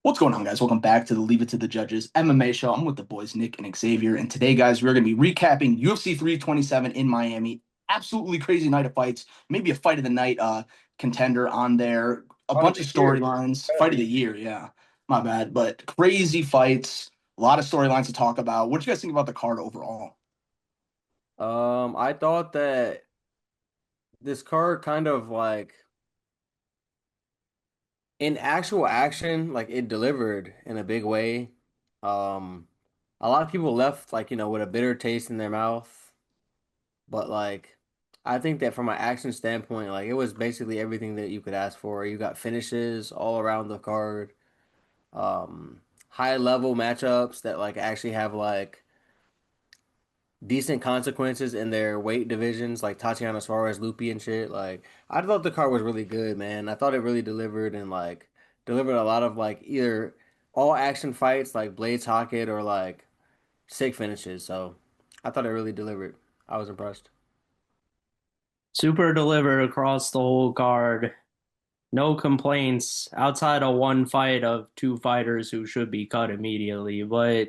What's going on, guys? Welcome back to the Leave It to the Judges MMA show. I'm with the boys, Nick and Xavier. And today, guys, we're going to be recapping UFC 327 in Miami. Absolutely crazy night of fights. Maybe a fight of the night contender on there. A Part of bunch the of year. storylines. Gotta Fight of the be. year, yeah. My bad. But crazy fights. A lot of storylines to talk about. What do you guys think about the card overall? I thought that this card kind of like in actual action, like it delivered in a big way. Um, a lot of people left like, with a bitter taste in their mouth, but like I think that from an action standpoint, like it was basically everything that you could ask for. You got finishes all around the card, high level matchups that like actually have like decent consequences in their weight divisions, like Tatiana Suarez, Lupi, and shit. Like, I thought the card was really good, man. I thought it really delivered and like delivered a lot of like either all action fights, like Blades Hockett, or like sick finishes. So I thought it really delivered. I was impressed. Super delivered across the whole card. No complaints outside of one fight of two fighters who should be cut immediately. But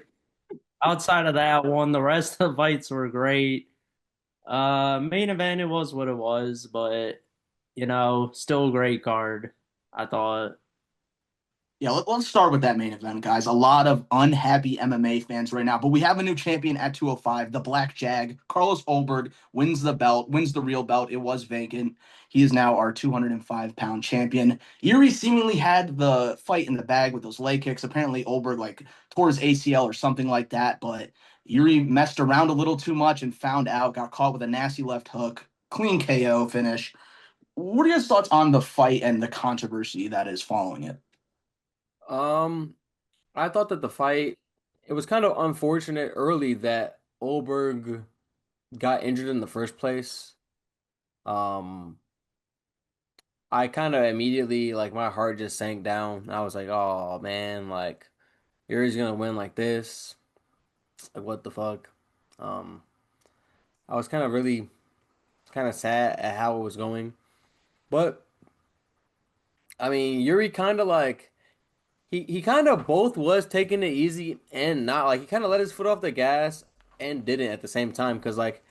outside of that one, the rest of the fights were great. Main event, it was what it was, but still a great card, I thought. Yeah, let's start with that main event, guys. A lot of unhappy MMA fans right now, but we have a new champion at 205. The Black Jag, Carlos Ulberg, wins the belt, wins the real belt. It was vacant. He is now our 205-pound champion. Jiri seemingly had the fight in the bag with those leg kicks. Apparently, Ulberg like tore his ACL or something like that, but Jiri messed around a little too much and found out, got caught with a nasty left hook, clean KO finish. What are your thoughts on the fight and the controversy that is following it? Um, I thought that the fight, it was kind of unfortunate early that Ulberg got injured in the first place. Um, I kind of immediately like my heart just sank down. I was like, "Oh man, like Yuri's gonna win like this. Like what the fuck?" Um, I was kind of really kind of sad at how it was going, but I mean, Yuri kind of like he kind of both was taking it easy and not like he kind of let his foot off the gas and didn't at the same time because like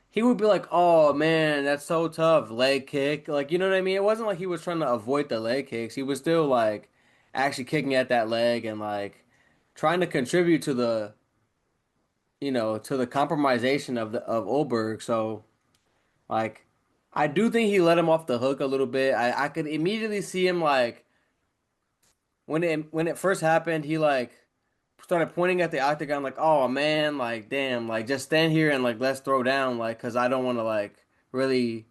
he would be like, "Oh man, that's so tough, leg kick." Like, you know what I mean? It wasn't like he was trying to avoid the leg kicks. He was still like actually kicking at that leg and like trying to contribute to the, to the compromisation of Ulberg. So, like I do think he let him off the hook a little bit. I could immediately see him like when it first happened, he like started pointing at the octagon like, "Oh man, like damn, like just stand here and like let's throw down like cuz I don't want to like really,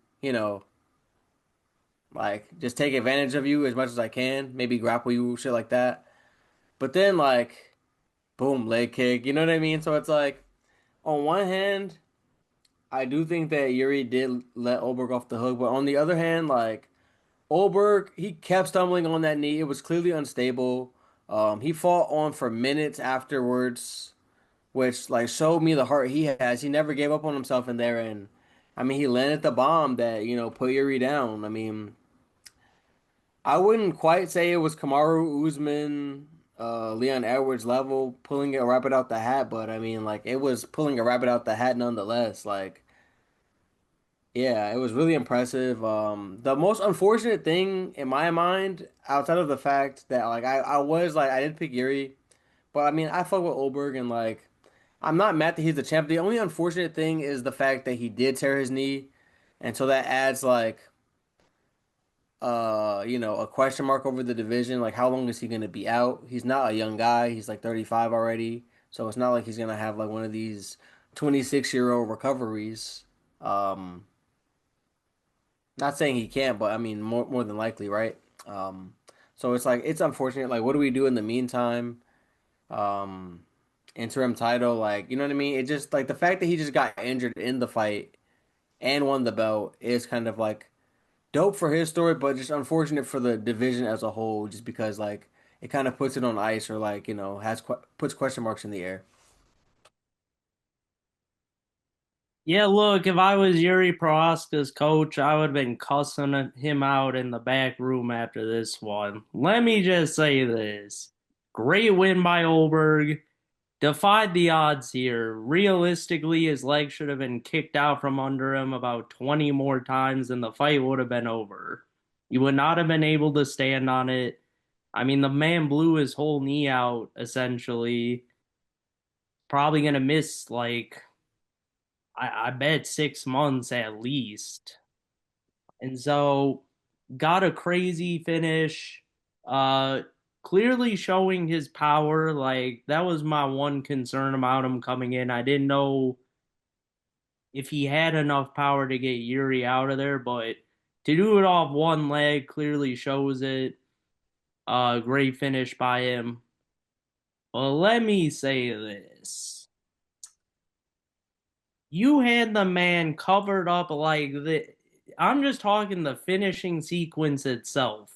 like just take advantage of you as much as I can, maybe grapple you, shit like that." But then like boom, leg kick, you know what I mean? So it's like on one hand, I do think that Yuri did let Ulberg off the hook, but on the other hand, like Ulberg, he kept stumbling on that knee. It was clearly unstable. He fought on for minutes afterwards, which like showed me the heart he has. He never gave up on himself in there, and I mean he landed the bomb that put Yuri down. I mean, I wouldn't quite say it was Kamaru Usman, Leon Edwards level pulling a rabbit out the hat, but I mean like it was pulling a rabbit out the hat nonetheless. Like yeah, it was really impressive. The most unfortunate thing in my mind, outside of the fact that like I was like I did pick Yuri, but I mean I fuck with Ulberg and like I'm not mad that he's the champ. The only unfortunate thing is the fact that he did tear his knee, and so that adds like a question mark over the division. Like how long is he gonna be out? He's not a young guy. He's like 35 already, so it's not like he's gonna have like one of these 26-year-old recoveries. Um, Not saying he can't, but I mean more than likely, right? Um, so it's like it's unfortunate. Like, what do we do in the meantime? Um, Interim title, like you know what I mean? It just like the fact that he just got injured in the fight and won the belt is kind of like dope for his story, but just unfortunate for the division as a whole, just because like it kind of puts it on ice or like has puts question marks in the air. Yeah, look, if I was Yuri Prohaska's coach, I would have been cussing him out in the back room after this one. Let me just say this. Great win by Ulberg. Defied the odds here. Realistically, his leg should have been kicked out from under him about 20 more times and the fight would have been over. You would not have been able to stand on it. I mean, the man blew his whole knee out, essentially. Probably going to miss, like, I bet 6 months at least. And so, got a crazy finish. Uh, Clearly showing his power. Like, that was my one concern about him coming in. I didn't know if he had enough power to get Jiri out of there, but to do it off one leg clearly shows it. Great finish by him. But let me say this. You had the man covered up like the. I'm just talking the finishing sequence itself.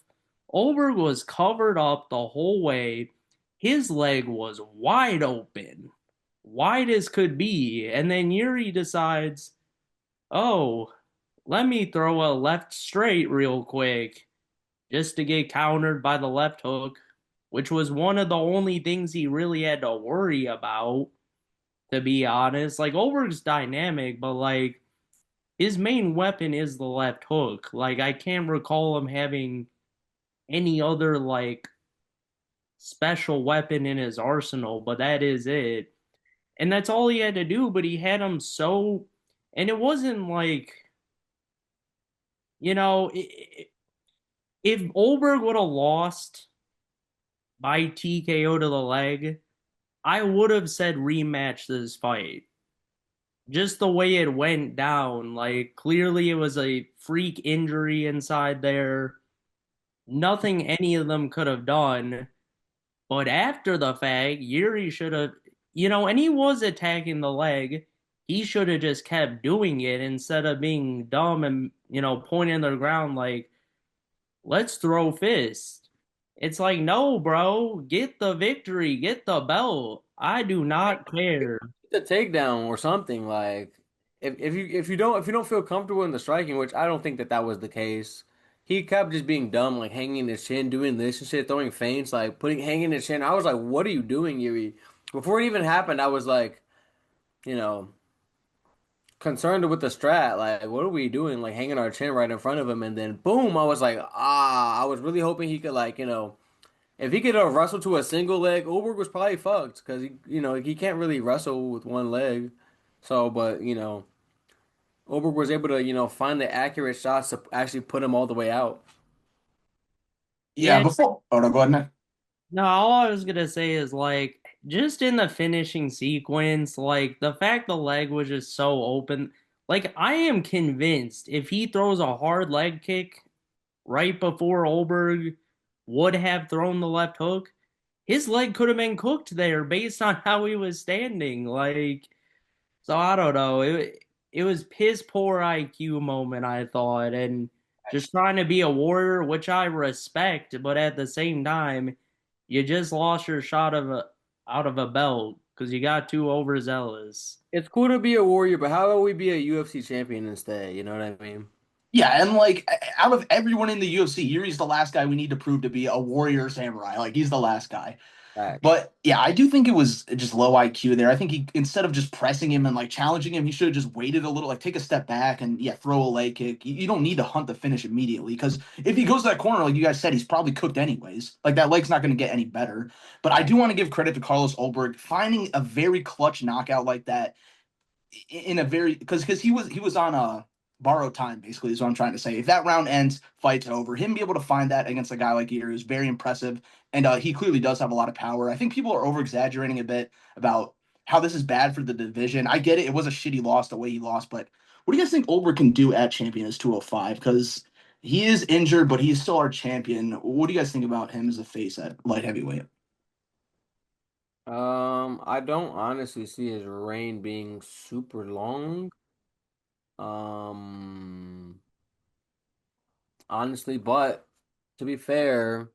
Ulberg was covered up the whole way. His leg was wide open, wide as could be. And then Yuri decides, oh, let me throw a left straight real quick just to get countered by the left hook, which was one of the only things he really had to worry about, to be honest. Like, Ulberg's dynamic, but like, his main weapon is the left hook. Like, I can't recall him having any other like special weapon in his arsenal, but that is it. And that's all he had to do, but he had him so, and it wasn't like, you know, if Ulberg would have lost by TKO to the leg, I would have said rematch this fight. Just the way it went down, like clearly it was a freak injury inside there. Nothing any of them could have done. But after the fact, Yuri should have, and he was attacking the leg. He should have just kept doing it instead of being dumb and, pointing the ground like, let's throw fists. It's like, no, bro, get the victory, get the belt. I do not care. The takedown or something like if you don't feel comfortable in the striking, which I don't think that that was the case. He kept just being dumb, like hanging his chin, doing this and shit, throwing feints, like putting hanging his chin. I was like, "What are you doing, Yuri?" Before it even happened, I was like, you know, concerned with the strat. Like, what are we doing? Like hanging our chin right in front of him, and then boom, I was like, ah. I was really hoping he could like, if he could wrestle to a single leg, Ulberg was probably fucked because he can't really wrestle with one leg. So, but Ulberg was able to find the accurate shots to actually put him all the way out. Yeah, Yeah, before. Oh, no, go ahead, man. no, all I was gonna say is like just in the finishing sequence, like the fact the leg was just so open. Like I am convinced if he throws a hard leg kick right before Ulberg would have thrown the left hook, his leg could have been cooked there based on how he was standing. Like, so I don't know. It was piss poor IQ moment, I thought, and just trying to be a warrior, which I respect, but at the same time, you just lost your shot of out of a belt because you got too overzealous. It's cool to be a warrior, but how about we be a UFC champion instead? You know what I mean? Yeah, and like out of everyone in the UFC, Yuri's the last guy we need to prove to be a warrior samurai. Like he's the last guy. Facts. But yeah, I do think it was just low IQ there. I think he instead of just pressing him and like challenging him, he should have just waited a little, like take a step back and yeah, throw a leg kick. You don't need to hunt the finish immediately because if he goes to that corner, like you guys said, he's probably cooked anyways. Like that leg's not going to get any better. But I do want to give credit to Carlos Ulberg finding a very clutch knockout like that in a very because he was on a borrowed time basically is what I'm trying to say. If that round ends, fight's over. Him be able to find that against a guy like Jiri is very impressive, and he clearly does have a lot of power. I think people are over exaggerating a bit about how this is bad for the division. I get it; it was a shitty loss the way he lost, but what do you guys think Ulberg can do at champion as 205? Because he is injured, but he's still our champion. What do you guys think about him as a face at light heavyweight? I don't honestly see his reign being super long. Um, Honestly, but to be fair,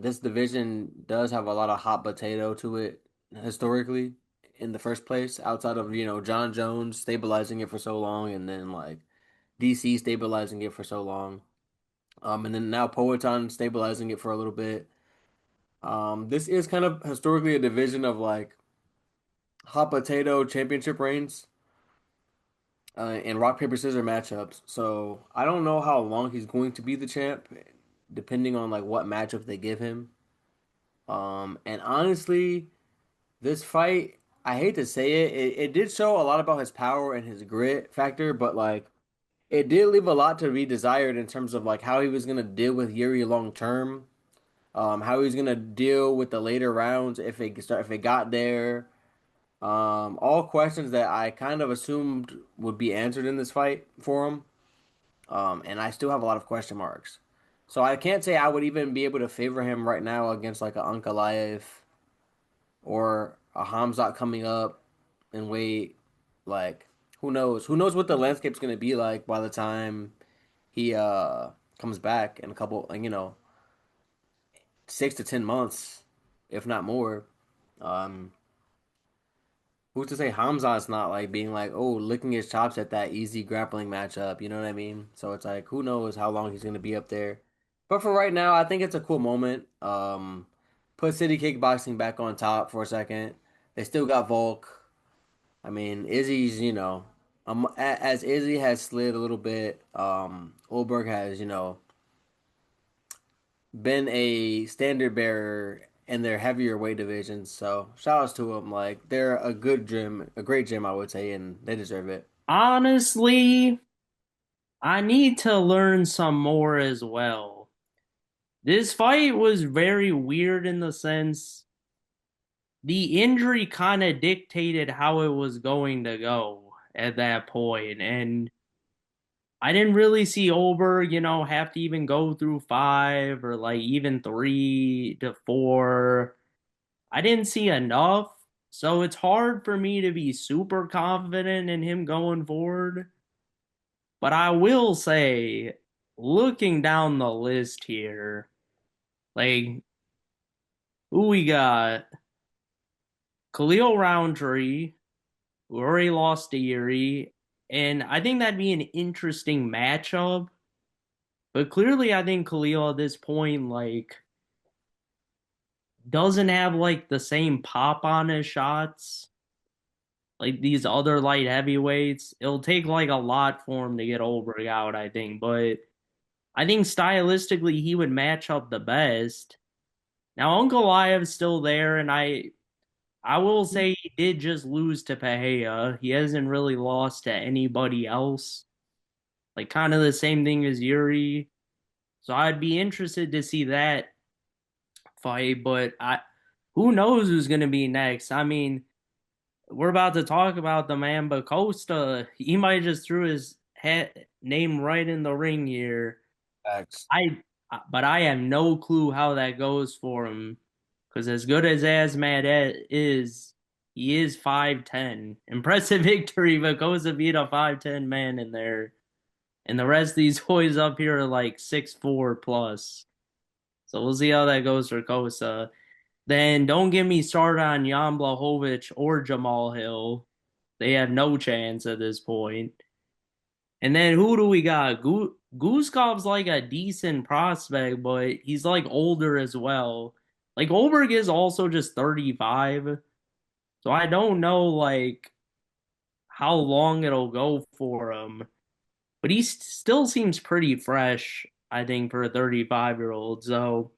this division does have a lot of hot potato to it historically in the first place, outside of, John Jones stabilizing it for so long and then like DC stabilizing it for so long. And then now Poetan stabilizing it for a little bit. This is kind of historically a division of like hot potato championship reigns and rock paper scissors matchups. So I don't know how long he's going to be the champ, depending on like what matchup they give him. And honestly, this fight, I hate to say it did show a lot about his power and his grit factor, but like it did leave a lot to be desired in terms of like how he was gonna deal with Yuri long term, how he was gonna deal with the later rounds if it got there. All questions that I kind of assumed would be answered in this fight for him. And I still have a lot of question marks. So I can't say I would even be able to favor him right now against like a Ankalaev or a Hamzat coming up and wait. Like, who knows? Who knows what the landscape's gonna be like by the time he comes back in a couple, like, 6 to 10 months, if not more. Um, who's to say Hamzat's not like being like, oh, licking his chops at that easy grappling matchup, you know what I mean? So it's like, who knows how long he's gonna be up there. But for right now, I think it's a cool moment. Put City Kickboxing back on top for a second. They still got Volk. I mean, Izzy's, as Izzy has slid a little bit, Ulberg has, been a standard bearer in their heavier weight divisions. So shout outs to them. Like they're a good gym, a great gym, I would say, and they deserve it. Honestly, I need to learn some more as well. This fight was very weird in the sense the injury kind of dictated how it was going to go at that point, and I didn't really see Ulberg, have to even go through five or like even 3 to 4. I didn't see enough, so it's hard for me to be super confident in him going forward. But I will say, looking down the list here, like who we got? Khalil Roundtree, who already lost to Jiri, and I think that'd be an interesting matchup. But clearly, I think Khalil at this point, like, doesn't have like the same pop on his shots like these other light heavyweights. It'll take like a lot for him to get Ulberg out, I think. But I think stylistically, he would match up the best. Now, Uncle Live's still there, and I will say he did just lose to Pahea. He hasn't really lost to anybody else. Like kind of the same thing as Yuri. So I'd be interested to see that fight, but I who knows who's gonna be next? I mean, we're about to talk about the man, but Costa, he might just threw his name right in the ring here. Facts. But I have no clue how that goes for him. Because as good as Azmat is, he is 5'10". Impressive victory, but Costa beat a 5'10" man in there. And the rest of these boys up here are like 6'4" plus. So we'll see how that goes for Costa. Then don't get me started on Jan Blachowicz or Jamal Hill. They have no chance at this point. And then who do we got? Guskov's like a decent prospect, but he's like older as well. Like Ulberg is also just 35. So I don't know like how long it'll go for him. But he still seems pretty fresh, I think, for a 35-year-old. So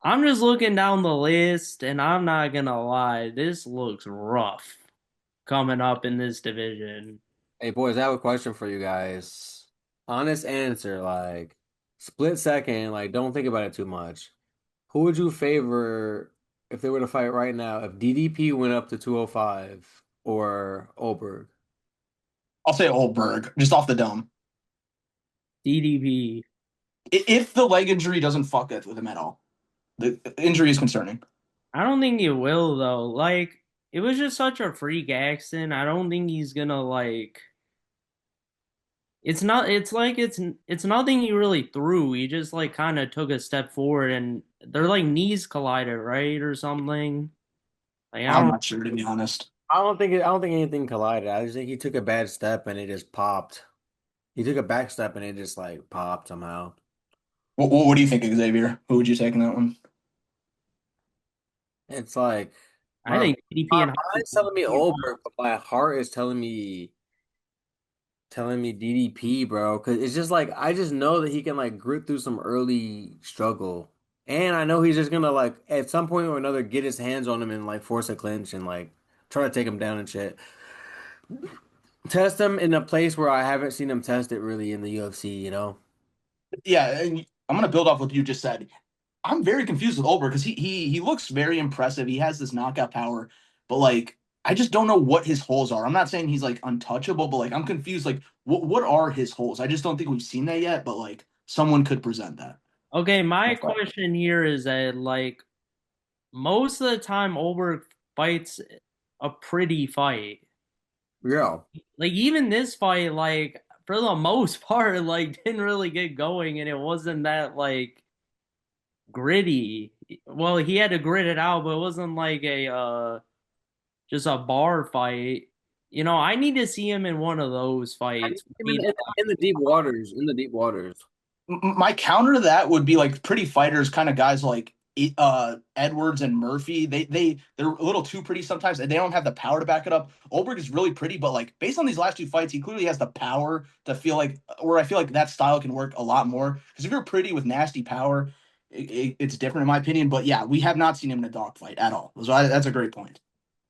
I'm just looking down the list, and I'm not gonna lie, this looks rough coming up in this division. Hey boys, I have a question for you guys. Honest answer, like split second, like don't think about it too much. Who would you favor if they were to fight right now? If DDP went up to 205 or Ulberg? I'll say Ulberg, just off the dome. DDP. If the leg injury doesn't fuck it with him at all, the injury is concerning. I don't think he will though. Like it was just such a freak accident. I don't think he's gonna like. It's not. It's like it's nothing he really threw. He just like kind of took a step forward, and they're like knees collided, right, or something. Like I I'm don't. not sure, to be honest. I don't think anything collided. I just think he took a bad step and it just popped. He took a back step and it just like popped somehow. What do you think, Xavier? Who would you take in that one? It's like I my think DDP my and mind's telling me Ulberg, but my heart is telling me DDP, bro. Because it's just like I just know that he can like grit through some early struggle, and I know he's just gonna like at some point or another get his hands on him and like force a clinch and like try to take him down and shit. Test him in a place where I haven't seen him test it really in the UFC, you know? Yeah, and I'm gonna build off what you just said. I'm very confused with Ulberg because he looks very impressive. He has this knockout power, but like I just don't know what his holes are. I'm not saying he's like untouchable, but like I'm confused. Like what are his holes? I just don't think we've seen that yet. But like someone could present that. Okay, my That's fine. question here is that like most of the time Ulberg fights a pretty fight. Yeah. Like even this fight, like for the most part, like didn't really get going and it wasn't that like gritty. Well, he had to grit it out, but it wasn't like a just a bar fight. You know, I need to see him in one of those I need fights. him in the deep waters, in the deep waters. My counter to that would be like pretty fighters, kind of guys like Edwards and Murphy. They're a little too pretty sometimes, and they don't have the power to back it up. Ulberg is really pretty, but like based on these last two fights, he clearly has the power to feel like, where I feel like that style can work a lot more. Because if you're pretty with nasty power, it's different in my opinion. But yeah, we have not seen him in a dogfight at all. So that's a great point.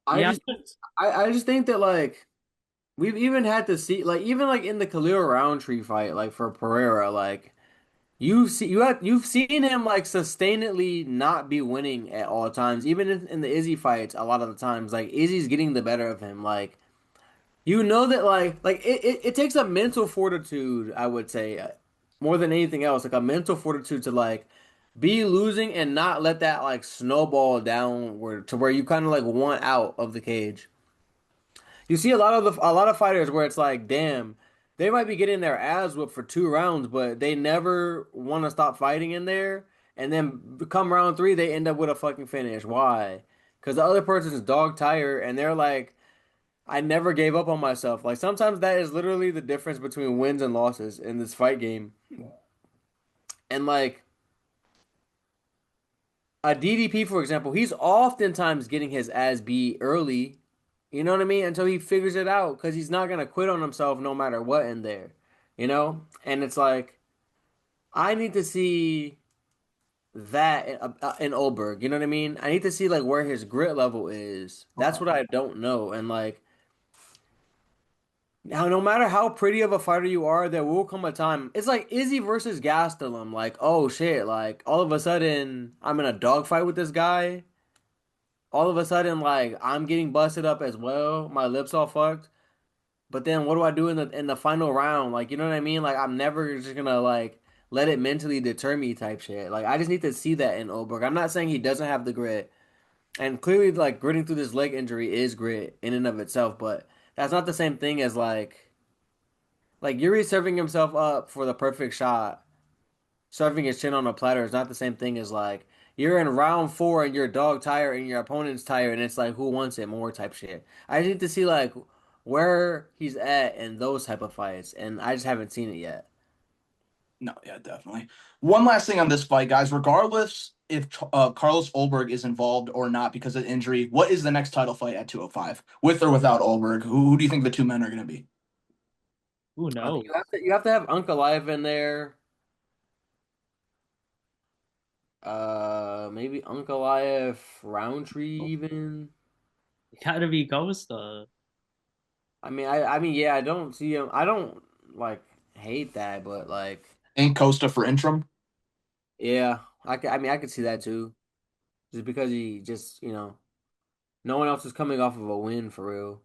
I Yeah, just I just think that like we've even had to see like even like in the Khalil Roundtree fight, like for Pereira, like you've seen him like sustainably not be winning at all times. Even in the Izzy fights, a lot of the times, like Izzy's getting the better of him. Like you know that it takes a mental fortitude, I would say, more than anything else, like a mental fortitude to like be losing and not let that like snowball downward to where you kind of like want out of the cage. You see a lot of fighters where it's like, damn, they might be getting their ass whipped for 2 rounds, but they never want to stop fighting in there. And then come round three, they end up with a fucking finish. Why? Because the other person's dog tired, and they're like, I never gave up on myself. Like sometimes that is literally the difference between wins and losses in this fight game. And like a DDP, for example, he's oftentimes getting his ass beat early. You know what I mean? Until he figures it out, because he's not gonna quit on himself no matter what in there. You know? And it's like I need to see that in Ulberg. You know what I mean? I need to see like where his grit level is. That's Okay. what I don't know. And like now, no matter how pretty of a fighter you are, there will come a time. It's like Izzy versus Gastelum. Like, oh shit! Like all of a sudden, I'm in a dogfight with this guy. All of a sudden, like I'm getting busted up as well. My lips all fucked. But then, what do I do in the final round? Like, you know what I mean? Like, I'm never just gonna like let it mentally deter me type shit. Like, I just need to see that in Ulberg. I'm not saying he doesn't have the grit, and clearly, like gritting through this leg injury is grit in and of itself. But that's not the same thing as like Yuri serving himself up for the perfect shot, serving his chin on a platter is not the same thing as like you're in round four and your dog tired and your opponent's tired and it's like who wants it more type shit. I need to see like where he's at in those type of fights, and I just haven't seen it yet. No, yeah, definitely. One last thing on this fight, guys. Regardless if Carlos Ulberg is involved or not because of injury, what is the next title fight at 205, with or without Ulberg? Who do you think the two men are going to be? who I think knows? you have to have Uncle Live in there. Maybe Uncle Live Roundtree even. Gotta be Costa. I mean, yeah, I don't see him. I don't like hate that, but like, Ain't Costa for interim? yeah, I mean, I could see that too. Just because he just, no one else is coming off of a win for real.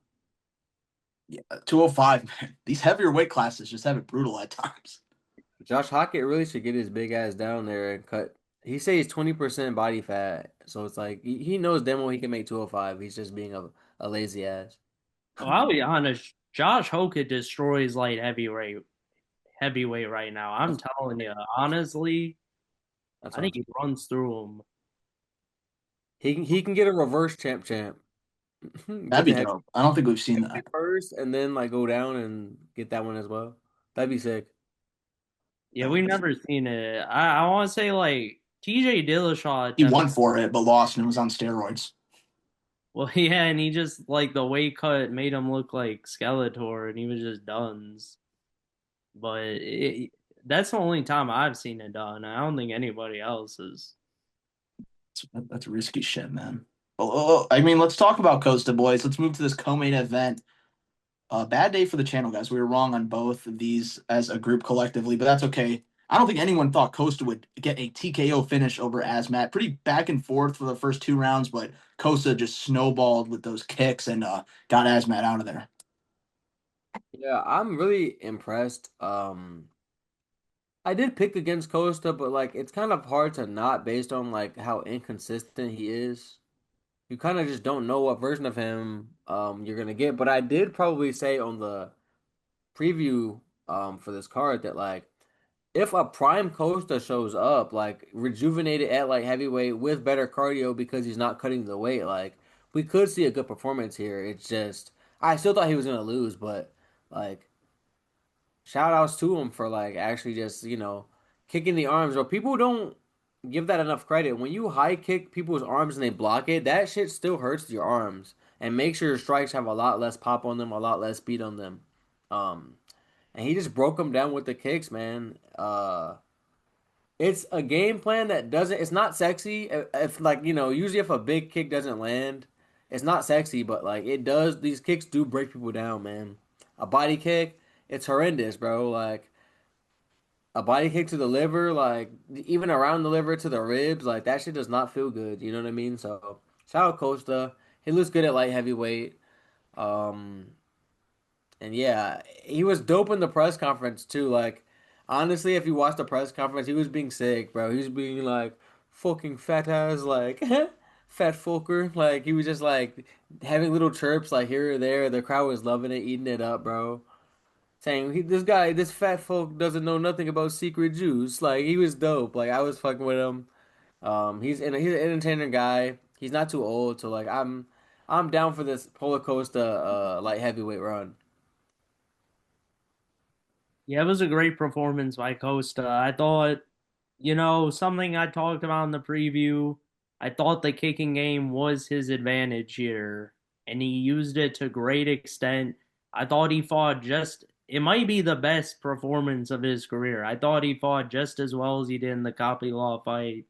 Yeah, 205, man. These heavier weight classes just have it brutal at times. Josh Hockett really should get his big ass down there and cut. He says he's 20% body fat, so it's like he knows demo he can make 205. He's just being a lazy ass. Well, I'll be honest. Josh Hoka destroys light heavyweight right now. I'm That's telling you, honestly, that's I what I'm think saying. he runs through him. He can get a reverse champ. That'd Get be the dope. I don't think we've seen that. heavyweight first and then like go down and get that one as well. That'd be sick. Yeah, That we've would be. never seen it. I want to say like TJ Dillashaw He attempted. won for it, but lost and was on steroids. Well, yeah, and he just like the weight cut made him look like Skeletor, and he was just done. But that's the only time I've seen it done. I don't think anybody else is. That's risky shit, man. I mean, let's talk about Costa, boys. Let's move to this co-main event. Bad day for the channel, guys. We were wrong on both of these as a group collectively, but that's okay. I don't think anyone thought Costa would get a TKO finish over Azmat. Pretty back and forth for the first 2 rounds, but Costa just snowballed with those kicks and got Azmat out of there. Yeah, I'm really impressed. I did pick against Costa, but like it's kind of hard to not based on like how inconsistent he is. You kind of just don't know what version of him you're gonna get. But I did probably say on the preview for this card that like if a prime Costa shows up like rejuvenated at like heavyweight with better cardio because he's not cutting the weight, like we could see a good performance here. It's just I still thought he was gonna lose, but like shout outs to him for like actually just, kicking the arms. But people don't give that enough credit. When you high kick people's arms and they block it, that shit still hurts your arms and makes your strikes have a lot less pop on them, a lot less speed on them. Um, and he just broke them down with the kicks, man. It's a game plan that doesn't. It's not sexy. If like usually if a big kick doesn't land, it's not sexy. But like it does. These kicks do break people down, man. A body kick, it's horrendous, bro. Like a body kick to the liver, like even around the liver to the ribs, like that shit does not feel good. You know what I mean? So shout out Costa. He looks good at light heavyweight. Um, and yeah, he was dope in the press conference too. Like, honestly, if you watch the press conference, he was being sick, bro. He was being like fucking fat ass, like fat fucker. Like he was just like having little chirps like here or there. The crowd was loving it, eating it up, bro. Saying this guy, this fat folk doesn't know nothing about secret juice. Like he was dope. Like I was fucking with him. He's an entertaining guy. He's not too old, so like I'm down for this Polar Costa light heavyweight run. Yeah, it was a great performance by Costa. I thought, something I talked about in the preview. I thought the kicking game was his advantage here, and he used it to great extent. I thought he fought just, it might be the best performance of his career. I thought he fought just as well as he did in the Copy Law fight.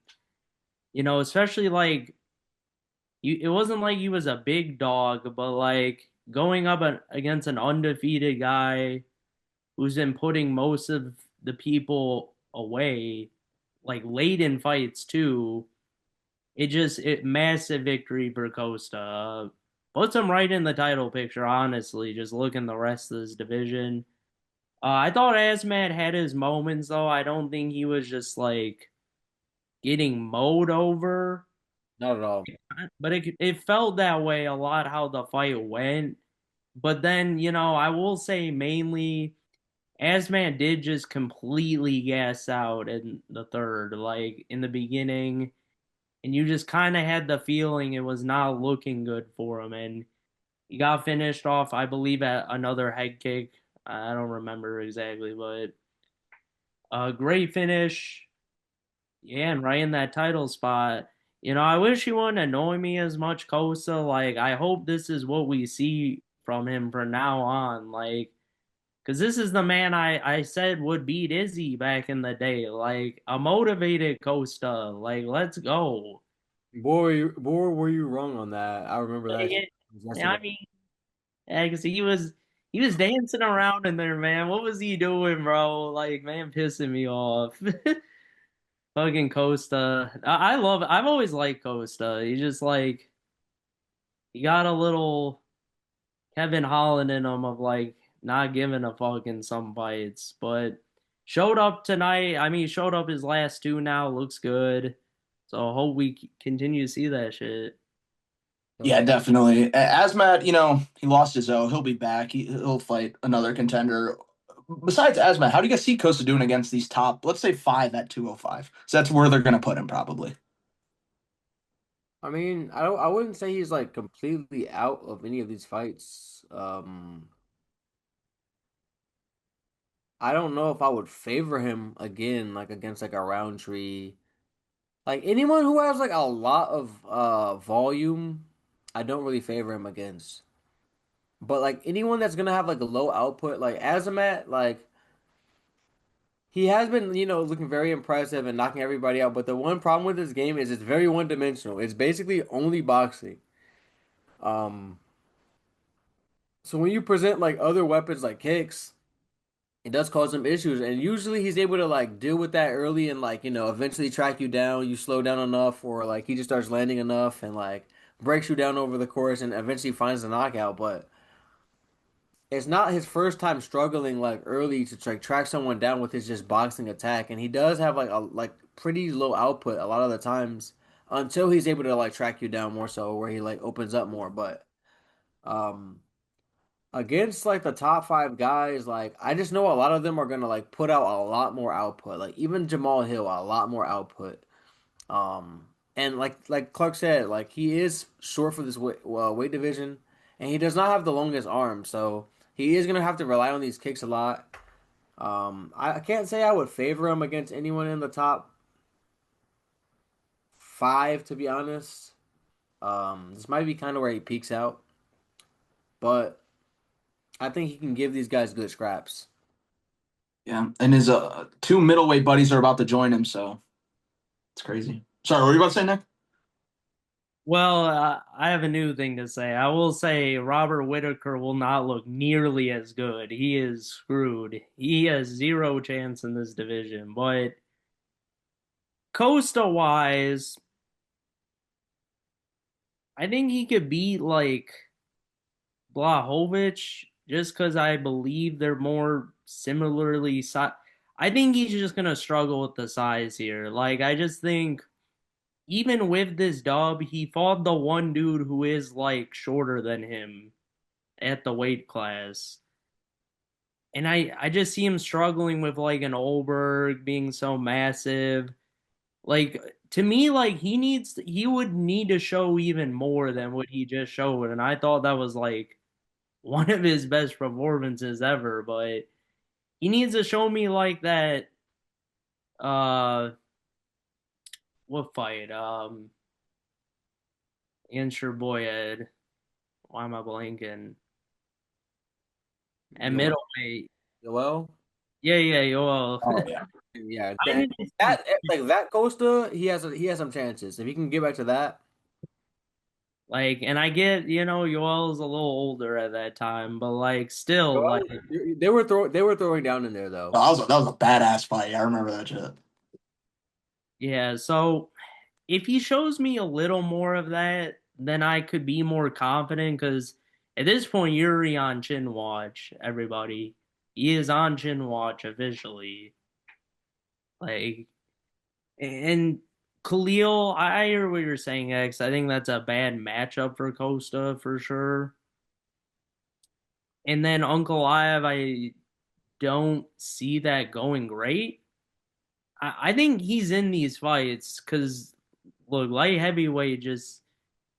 Especially like, it wasn't like he was a big dog, but like going up against an undefeated guy who's been putting most of the people away, like late in fights too. It massive victory for Costa. Puts him right in the title picture, honestly. Just looking the rest of this division. I thought Asmat had his moments though. I don't think he was just like getting mowed over, Not at all. but it felt that way a lot how the fight went. But then I will say mainly Asman did just completely gas out in the third, like in the beginning, and you just kind of had the feeling it was not looking good for him. And he got finished off, I believe, at another head kick. I don't remember exactly, but a great finish. Yeah, and right in that title spot. I wish he wouldn't annoy me as much, Kosa. Like, I hope this is what we see from him from now on. Like, because this is the man I said would beat Izzy back in the day. Like a motivated Costa. Like, let's go. Boy, were you wrong on that? I remember that shit Yeah, yesterday. I mean, yeah, 'cause he was dancing around in there, man. What was he doing, bro? Like, man, pissing me off. Fucking Costa. I love it. I've always liked Costa. He just like he got a little Kevin Holland in him of like not giving a fuck in some fights, but showed up tonight. I mean, showed up his last two now. Looks good. So I hope we continue to see that shit. Yeah, definitely. Asmat, he lost his O. He'll be back. He'll fight another contender. Besides Asmat, how do you guys see Costa doing against these top, let's say five at 205? So that's where they're going to put him probably. I mean, I wouldn't say he's like completely out of any of these fights. I don't know if I would favor him again, like against like a Roundtree. Like anyone who has like a lot of volume, I don't really favor him against. But like anyone that's gonna have like a low output, like Azamat, like he has been, looking very impressive and knocking everybody out. But the one problem with this game is it's very one-dimensional. It's basically only boxing. Um, so when you present like other weapons like kicks, it does cause some issues. And usually he's able to like deal with that early and like, eventually track you down. You slow down enough, or like he just starts landing enough and like breaks you down over the course and eventually finds the knockout. But it's not his first time struggling like early to like track someone down with his just boxing attack, and he does have like a like pretty low output a lot of the times until he's able to like track you down more so where he like opens up more. But um against like the top five guys, like I just know a lot of them are gonna like put out a lot more output. Like even Jamal Hill, a lot more output. Um, and like Clark said, like he is short for this weight division, and he does not have the longest arm, so he is gonna have to rely on these kicks a lot. I can't say I would favor him against anyone in the top five, to be honest. This might be kind of where he peaks out, but I think he can give these guys good scraps. Yeah, and his two middleweight buddies are about to join him, so it's crazy. Sorry, what were you about to say, Nick? Well, I have a new thing to say. I will say Robert Whitaker will not look nearly as good. He is screwed. He has zero chance in this division. But Costa wise, I think he could beat like Blahovic just because I believe they're more similarly si I think he's just gonna struggle with the size here. Like I just think even with this dub, he fought the one dude who is like shorter than him at the weight class. And I just see him struggling with like an Ulberg being so massive. Like to me, like he would need to show even more than what he just showed. And I thought that was like one of his best performances ever, but he needs to show me like that uh what fight? Against your boy Ed. Why am I blanking? At Yo, middleweight. Yoel, Yeah, yeah, well. Oh yeah. yeah, I that didn't that like that Costa, he has some chances if he can get back to that. like, and I get, Yoel's a little older at that time, but like still like Yoel, they were throwing down in there though. Oh, that was a badass fight. I remember that shit. yeah, so if he shows me a little more of that, then I could be more confident because at this point Yuri on chin watch, everybody. He is on chin watch officially. Like and Khalil, I hear what you're saying, X. I think that's a bad matchup for Costa for sure. And then Uncle Live, I don't see that going great. I think he's in these fights because look, light heavyweight just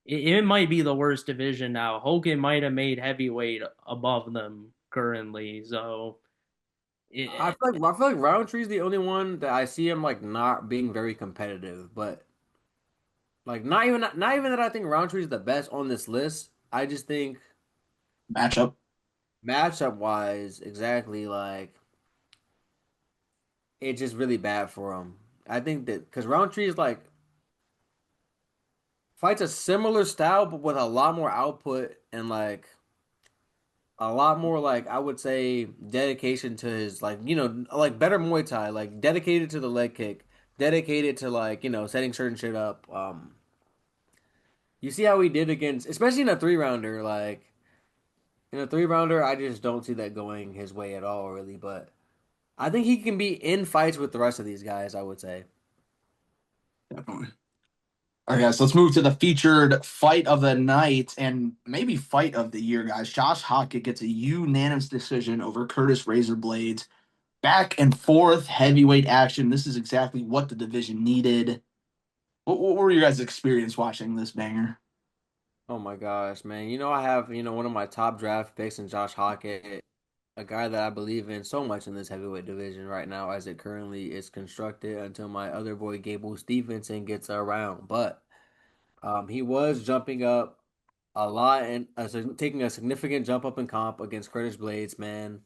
it might be the worst division now. Hogan might have made heavyweight above them currently, so it, I feel like Roundtree's the only one that I see him like not being very competitive, but like not even that I think Roundtree's the best on this list. I just think Matchup. matchup wise, exactly like it's just really bad for him. I think that because Roundtree is like fights a similar style but with a lot more output and like a lot more like I would say dedication to his like like better Muay Thai, like dedicated to the leg kick, dedicated to like setting certain shit up. You see how he did against, especially in a three rounder, like in a three rounder, I just don't see that going his way at all, really. But I think he can be in fights with the rest of these guys, I would say. Definitely. All right, guys, let's move to the featured fight of the night and maybe fight of the year, guys. Josh Hockett gets a unanimous decision over Curtis Razor Blades. Back and forth heavyweight action. This is exactly what the division needed. What were your guys' experience watching this banger? Oh my gosh, man. I have, one of my top draft picks in Josh Hockett. a guy that I believe in so much in this heavyweight division right now as it currently is constructed until my other boy Gable Stevenson gets around. But he was jumping up a lot and taking a significant jump up in comp against Curtis Blades, man.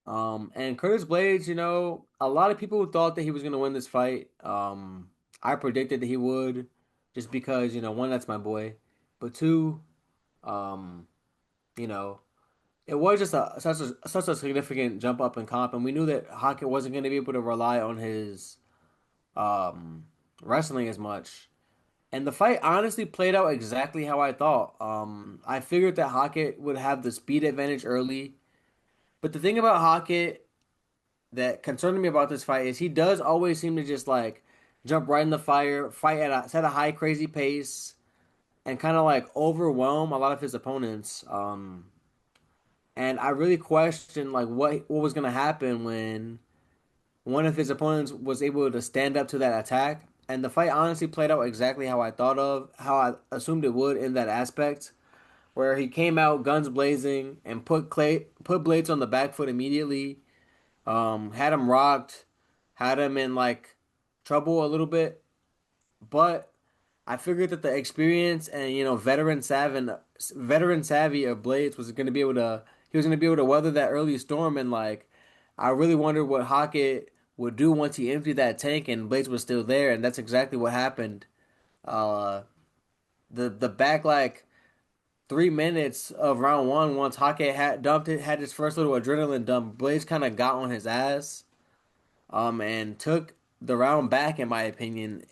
And Curtis Blades, a lot of people thought that he was going to win this fight. I predicted that he would, just because, one, that's my boy, but two, um, you know, it was just such a significant jump up in comp, and we knew that Hackett wasn't going to be able to rely on his um wrestling as much. And the fight honestly played out exactly how I thought. I figured that Hackett would have the speed advantage early, but the thing about Hackett that concerned me about this fight is he does always seem to just like jump right in the fire, fight at a high crazy pace, and kind of like overwhelm a lot of his opponents. And I really questioned like what was gonna happen when one of his opponents was able to stand up to that attack. And the fight honestly played out exactly how I assumed it would in that aspect, where he came out guns blazing and put Blades on the back foot immediately. Had him rocked, had him in like trouble a little bit, but I figured that the experience and veteran savvy of Blades was going to be able to he was going to be able to weather that early storm. And like I really wondered what Hackett would do once he emptied that tank and Blades was still there, and that's exactly what happened. Uh, the back like 3 minutes of round one, once Hackett had his first little adrenaline dump, Blades kind of got on his ass, and took the round back in my opinion,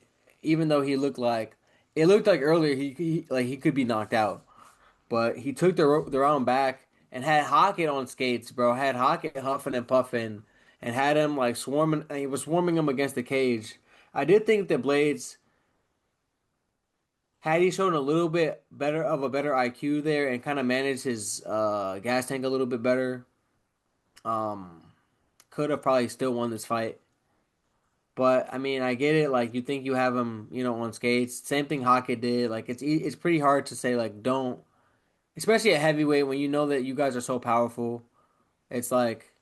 even though it looked like earlier he could be knocked out, but he took the round back and had Hackett on skates, bro. Had Hackett huffing and puffing and had him like swarming. He was swarming him against the cage. I did think that Blades, had he shown a little bit better IQ there and kind of managed his gas tank a little bit better, um, could have probably still won this fight. But I mean, I get it. Like you think you have him, on skates. Same thing Hackett did. Like it's pretty hard to say like don't, especially at heavyweight when you know that you guys are so powerful. It's like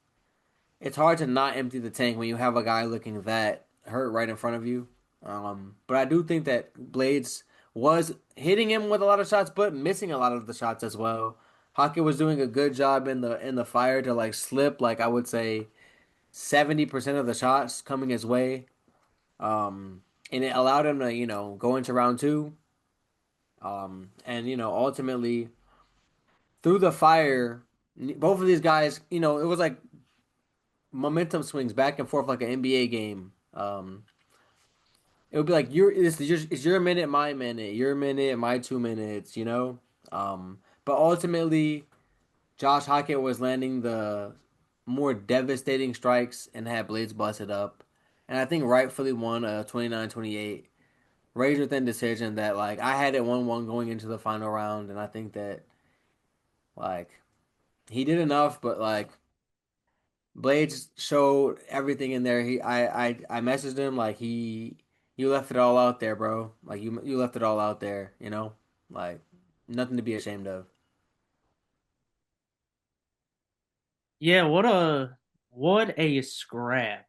it's hard to not empty the tank when you have a guy looking that hurt right in front of you. But I do think that Blades was hitting him with a lot of shots, but missing a lot of the shots as well. Hackett was doing a good job in the fire to like slip like I would say 70% of the shots coming his way. And it allowed him to, go into round two. And ultimately through the fire, both of these guys, it was like momentum swings back and forth like an NBA game. It would be like it's your minute, my minute, your minute, my 2 minutes. But ultimately, Josh Hackett was landing the more devastating strikes and had Blades busted up. And I think rightfully won a 29-28 razor thin decision that like I had it 1-1 going into the final round, and I think that like he did enough, but like Blades showed everything in there. I messaged him like you left it all out there, bro. Like you left it all out there, like nothing to be ashamed of. Yeah, what a scrap.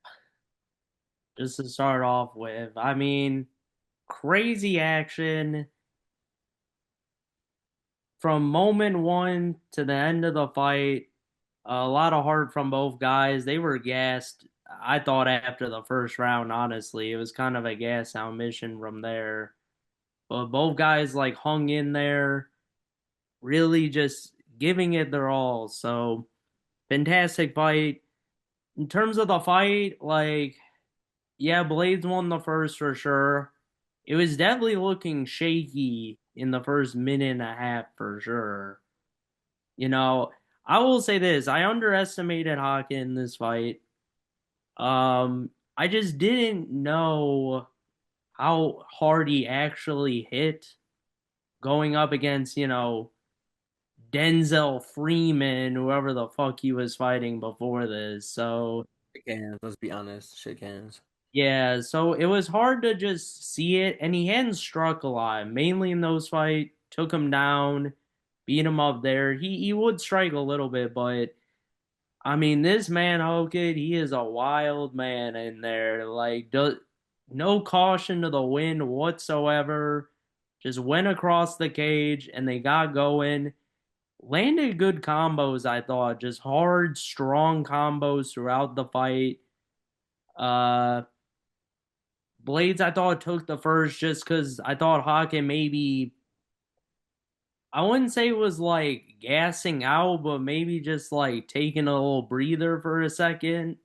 Just to start off with. I mean, crazy action from moment one to the end of the fight. A lot of heart from both guys. They were gassed. I thought after the first round, honestly, it was kind of a gas out mission from there. But both guys like hung in there, really just giving it their all. So fantastic fight. In terms of the fight, like, yeah, Blades won the first for sure. It was definitely looking shaky in the first minute and a half for sure. You know, I will say this, I underestimated Hawk in this fight. I just didn't know how hard he actually hit going up against, Denzel Freeman, whoever the fuck he was fighting before this. So, Shake hands. Let's be honest. Shake hands. yeah, so it was hard to just see it, and he hadn't struck a lot, mainly in those fights. Took him down, beat him up there. He would strike a little bit, but I mean, this man Hogan, he is a wild man in there. Like, no caution to the wind whatsoever. Just went across the cage and they got going. Landed good combos, I thought. Just hard, strong combos throughout the fight. Uh, Blades, I thought took the first just because I thought Hocken maybe, I wouldn't say it was like gassing out, but maybe just like taking a little breather for a second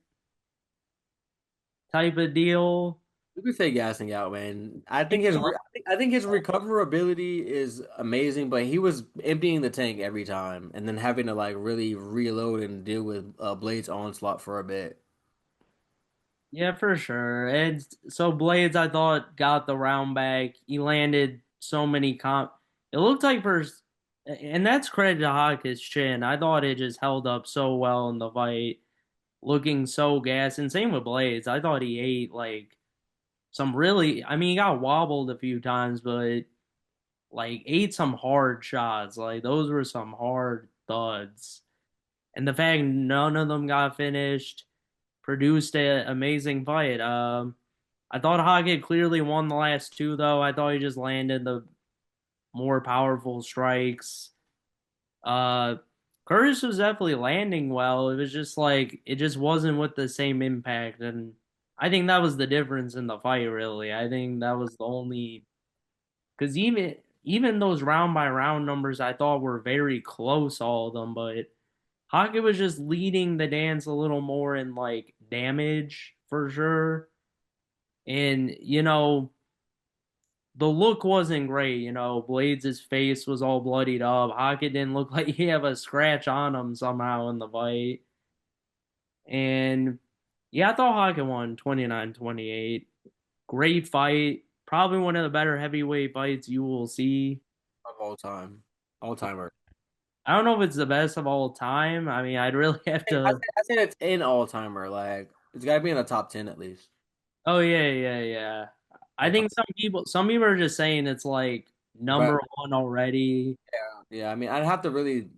type of deal. You could say gassing out, man. I You think his know, I think his recoverability is amazing, but he was emptying the tank every time, and then having to like really reload and deal with Blade's onslaught for a bit. yeah, for sure. And so Blades, I thought, got the round back. He landed so many comp. It looked like and that's credit to Hawkins' chin. I thought it just held up so well in the fight, looking so gas. And same with Blades. I thought he ate like some really. I mean, he got wobbled a few times, but like ate some hard shots. Like those were some hard thuds. And the fact none of them got finished produced an amazing fight. I thought Hoggett clearly won the last two, though. I thought he just landed the more powerful strikes. Uh, Curtis was definitely landing well. It was just like it just wasn't with the same impact, and I think that was the difference in the fight. Really, I think that was the only because even those round by round numbers I thought were very close, all of them, but Hockett was just leading the dance a little more in like damage for sure. And the look wasn't great. Blades' face was all bloodied up. Hockett didn't look like he had a scratch on him somehow in the fight. And yeah, I thought Hockett won 29-28. Great fight. Probably one of the better heavyweight fights you will see. Of all time, all timer. I don't know if it's the best of all time. I mean, I'd really have to. I said it's in all timer. Like it's got to be in the top 10 at least. Oh yeah, yeah, yeah. I All time. think some people are just saying it's like But number one already. yeah, I mean, I'd have to really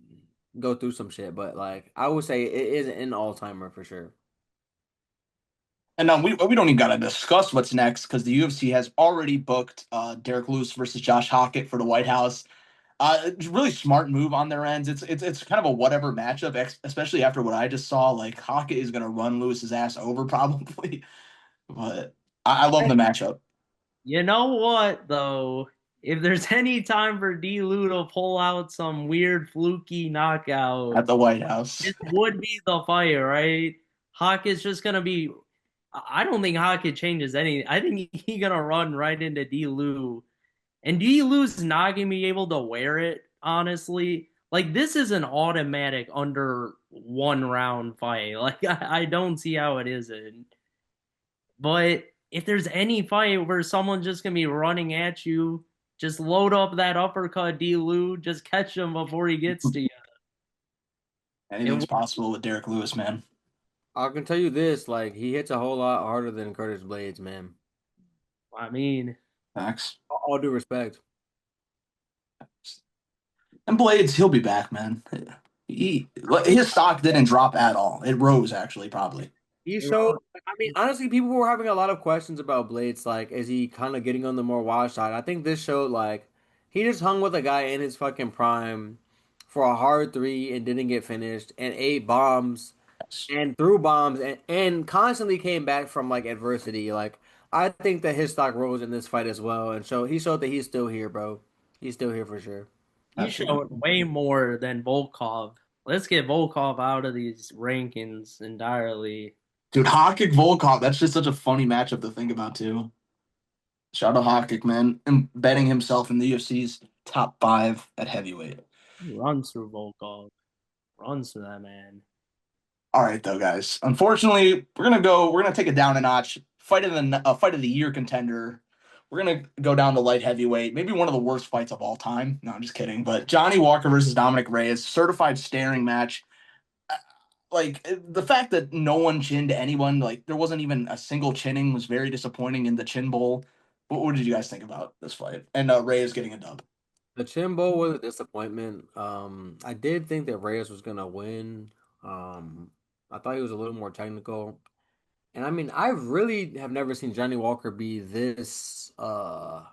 go through some shit, but like I would say it is an all timer for sure. And we don't even gotta discuss what's next because the UFC has already booked Derek Lewis versus Josh Hockett for the White House. It's a really smart move on their ends. It's kind of a whatever matchup, especially after what I just saw. Like Hockett is gonna run Lewis's ass over probably, but I love the matchup You know what though? If there's any time for D. Lou to pull out some weird fluky knockout, at the White House. this would be the fight, right? Hockett's just gonna be. I don't think Hockett changes any. I think he gonna run right into D. Lou. And do you lose not gonna be able to wear it, honestly? Like this is an automatic under 1 round fight. Like I don't see how it isn't. But if there's any fight where someone's just gonna be running at you, just load up that uppercut, D Lou, just catch him before he gets to you. Anything's It, possible with Derek Lewis, man. I can tell you this, like he hits a whole lot harder than Curtis Blades, man. I mean, Facts. All due respect. And Blades, he'll be back, man. He his stock didn't drop at all. It rose actually, probably. He showed, I mean, honestly, people were having a lot of questions about Blades. Like, is he kind of getting on the more wild side? I think this showed, like, he just hung with a guy in his fucking prime for a hard three and didn't get finished and ate bombs Yes. and threw bombs and constantly came back from, like, adversity. Like, I think that his stock rose in this fight as well. And he showed that he's still here, bro. He's still here for sure. he Absolutely. showed way more than Volkov. Let's get Volkov out of these rankings entirely. Dude, Hakic Volkov, that's just such a funny matchup to think about too. Shout out Hakic, man. Embedding himself in the UFC's top five at heavyweight. He runs through Volkov. Runs through that man. All right, though, guys. Unfortunately, we're gonna take it down a notch. Fight of the year contender. We're gonna go down to light heavyweight. Maybe one of the worst fights of all time. No, I'm just kidding. But Johnny Walker versus Dominic Reyes, certified staring match. Like the fact that no one chinned anyone, like there wasn't even a single chinning, was very disappointing in the chin bowl. What did you guys think about this fight? And Reyes getting a dub. The Chimbo was a disappointment. I did think that Reyes was gonna win. Um, I thought he was a little more technical. And I mean, I really have never seen Johnny Walker be this like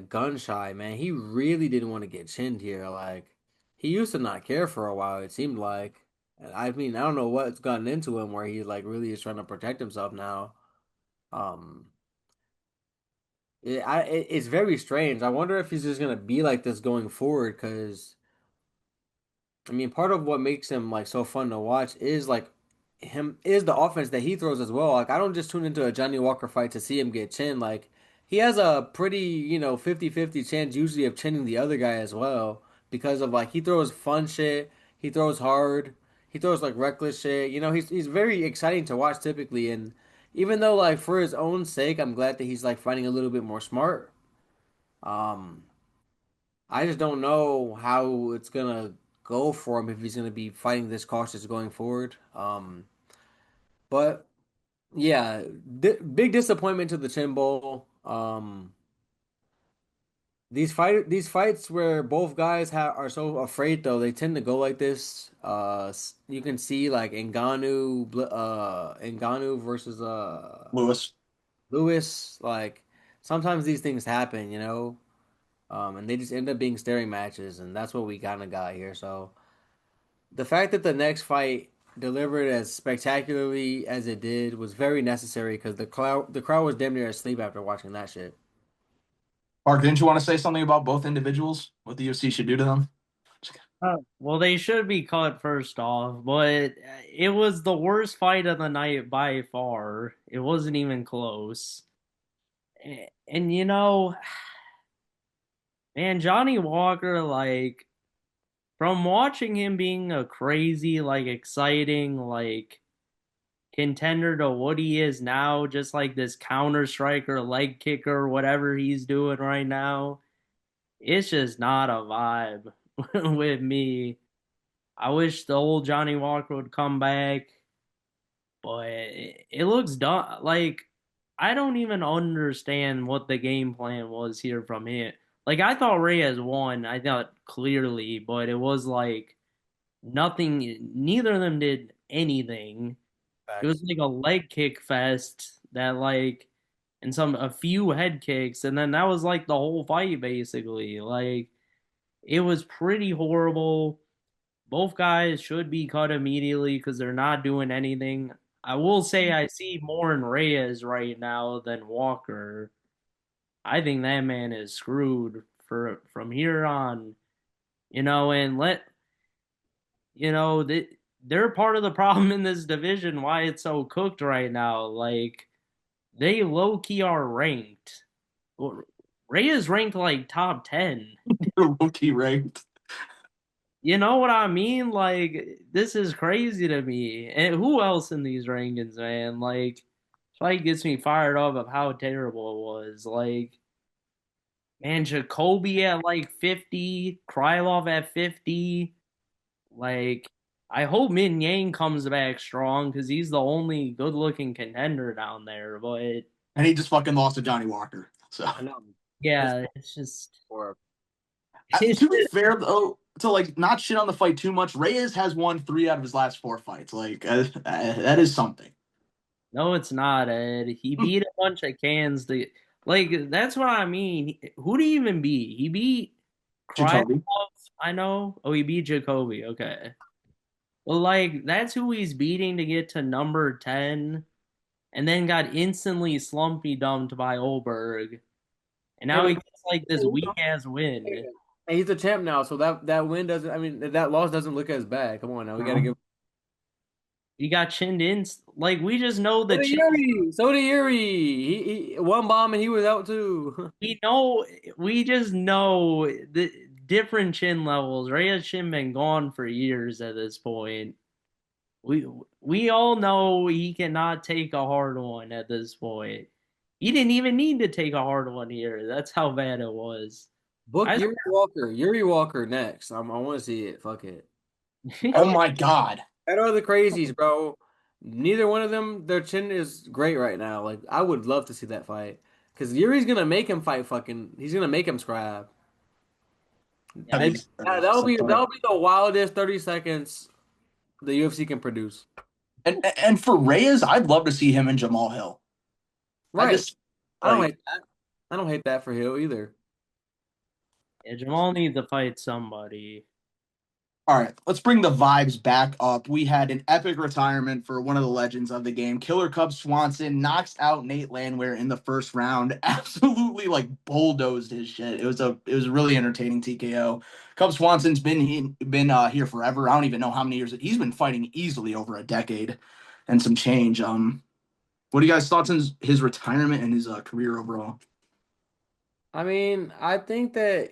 gun shy, man. He really didn't want to get chinned here. Like he used to not care for a while, it seemed like. And I mean, I don't know what's gotten into him where he like really is trying to protect himself now. Um it's very strange. I wonder if he's just gonna be like this going forward because I mean, part of what makes him like so fun to watch is like him is the offense that he throws as well. Like I don't just tune into a Johnny Walker fight to see him get chin. Like he has a pretty, 50-50 chance usually of chinning the other guy as well because of like he throws fun shit, he throws hard, he throws like reckless shit. He's very exciting to watch typically and even though like for his own sake, I'm glad that he's like fighting a little bit more smart. Um I just don't know how it's gonna go for him if he's gonna be fighting this cautious going forward. But yeah, big disappointment to the Chin Bowl. These fights where both guys are so afraid though, they tend to go like this. You can see like Ngannou versus Lewis. Lewis. Like sometimes these things happen, and they just end up being staring matches, and that's what we kind of got here. So the fact that the next fight delivered as spectacularly as it did was very necessary because the crowd was damn near asleep after watching that shit. Mark, didn't you want to say something about both individuals? What the UFC should do to them? Well, they should be cut first off, but it was the worst fight of the night by far. It wasn't even close. And man, Johnny Walker, like, from watching him being a crazy, like, exciting, like, contender to what he is now, just like this counter striker, leg kicker, whatever he's doing right now, it's just not a vibe with me. I wish the old Johnny Walker would come back, but it looks dumb. Like, I don't even understand what the game plan was here from him. Like, I thought Reyes won, I thought clearly, but it was like nothing, neither of them did anything. It was Facts. like a leg kick fest that, like, and a few head kicks, and then that was like the whole fight basically. Like, it was pretty horrible. Both guys should be cut immediately because they're not doing anything. I will say I see more in Reyes right now than Walker. I think that man is screwed for from here on. And they're part of the problem in this division. Why it's so cooked right now? Like they low key are ranked. Reyes ranked like top 10. Rookie ranked. You know what I mean? Like, this is crazy to me. And who else in these rankings, man? Like, fight gets me fired up of how terrible it was. Like, man, Jacoby at like 50, Krylov at 50. Like, I hope Min Yang comes back strong because he's the only good looking contender down there. But And he just fucking lost to Johnny Walker. So I know. This yeah, it's just, for it's to be just fair though, to like not shit on the fight too much, Reyes has won 3 out of his last 4 fights. Like that is something. no, it's not, Ed. He beat a bunch of cans to like that's what I mean. Who did he even beat? He beat Krylov, Jacoby. I know. Oh, he beat Jacoby. Okay. Well, like that's who he's beating to get to number 10 and then got instantly slumpy dumped by Ulberg. And Hey, now he but gets like this weak ass win. hey, he's the champ now, so that win doesn't. I mean, that loss doesn't look as bad. Come on now, we gotta give. He got chinned in. Like we just know So the did chin. Yuri. So did Yuri. He one bomb and he was out too. We know. We just know the different chin levels. Rhea's chin been gone for years at this point. We we all know he cannot take a hard one at this point. He didn't even need to take a hard one here. That's how bad it was. Book I Yuri Walker. Yuri Walker next. I want to see it. Fuck it. Oh my god. That are the crazies, bro. Neither one of them, their chin is great right now. Like I would love to see that fight because Yuri's gonna make him fight. Fucking, he's gonna make him scrap. That I is that is That'll be something. the wildest 30 seconds the UFC can produce. And for Reyes, I'd love to see him and Jamal Hill. I Right. just I don't like hate that. I don't hate that for Hill either. Yeah, Jamal needs to fight somebody. all right, let's bring the vibes back up. We had an epic retirement for one of the legends of the game. Killer Cub Swanson knocks out Nate Landwehr in the first round. Absolutely like bulldozed his shit. It was a really entertaining TKO. Cub Swanson's been here forever. I don't even know how many years he's been fighting easily over a decade and some change. What do you guys thoughts on his retirement and his career overall? I mean, I think that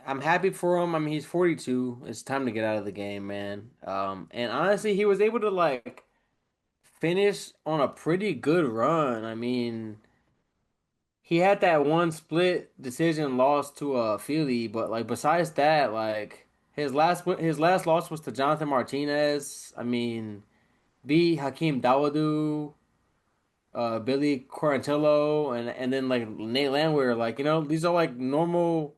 I'm happy for him. I mean, he's 42. It's time to get out of the game, man. And honestly, he was able to like finish on a pretty good run. I mean, he had that one split decision loss to Philly, but like besides that, like his last loss was to Jonathan Martinez. I mean, beat Hakeem Dawodu, Billy Quarantillo, and then like Nate Landwehr. Like these are like normal,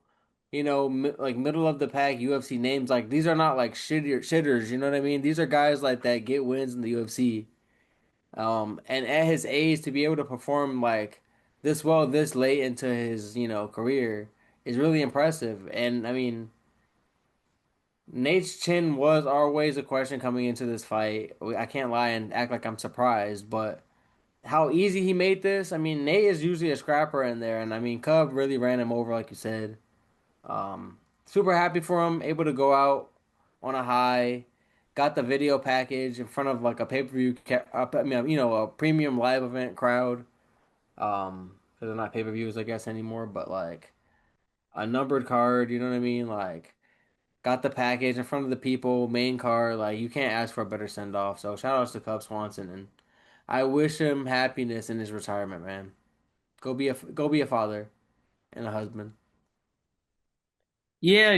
like middle of the pack UFC names. Like these are not like shitters. You know what I mean? These are guys like that get wins in the UFC. And at his age to be able to perform like this well this late into his career is really impressive. And I mean, Nate's chin was always a question coming into this fight. I can't lie and act like I'm surprised, but how easy he made this. I mean, Nate is usually a scrapper in there, and I mean, Cub really ran him over, like you said. Super happy for him, able to go out on a high. Got the video package in front of like a pay per view, I mean, a premium live event crowd. Because they're not pay per views, I guess, anymore. But like a numbered card, you know what I mean? Like got the package in front of the people, main card. Like you can't ask for a better send off. So shout outs to Cub Swanson, and I wish him happiness in his retirement, man. Go be a father and a husband. Yeah,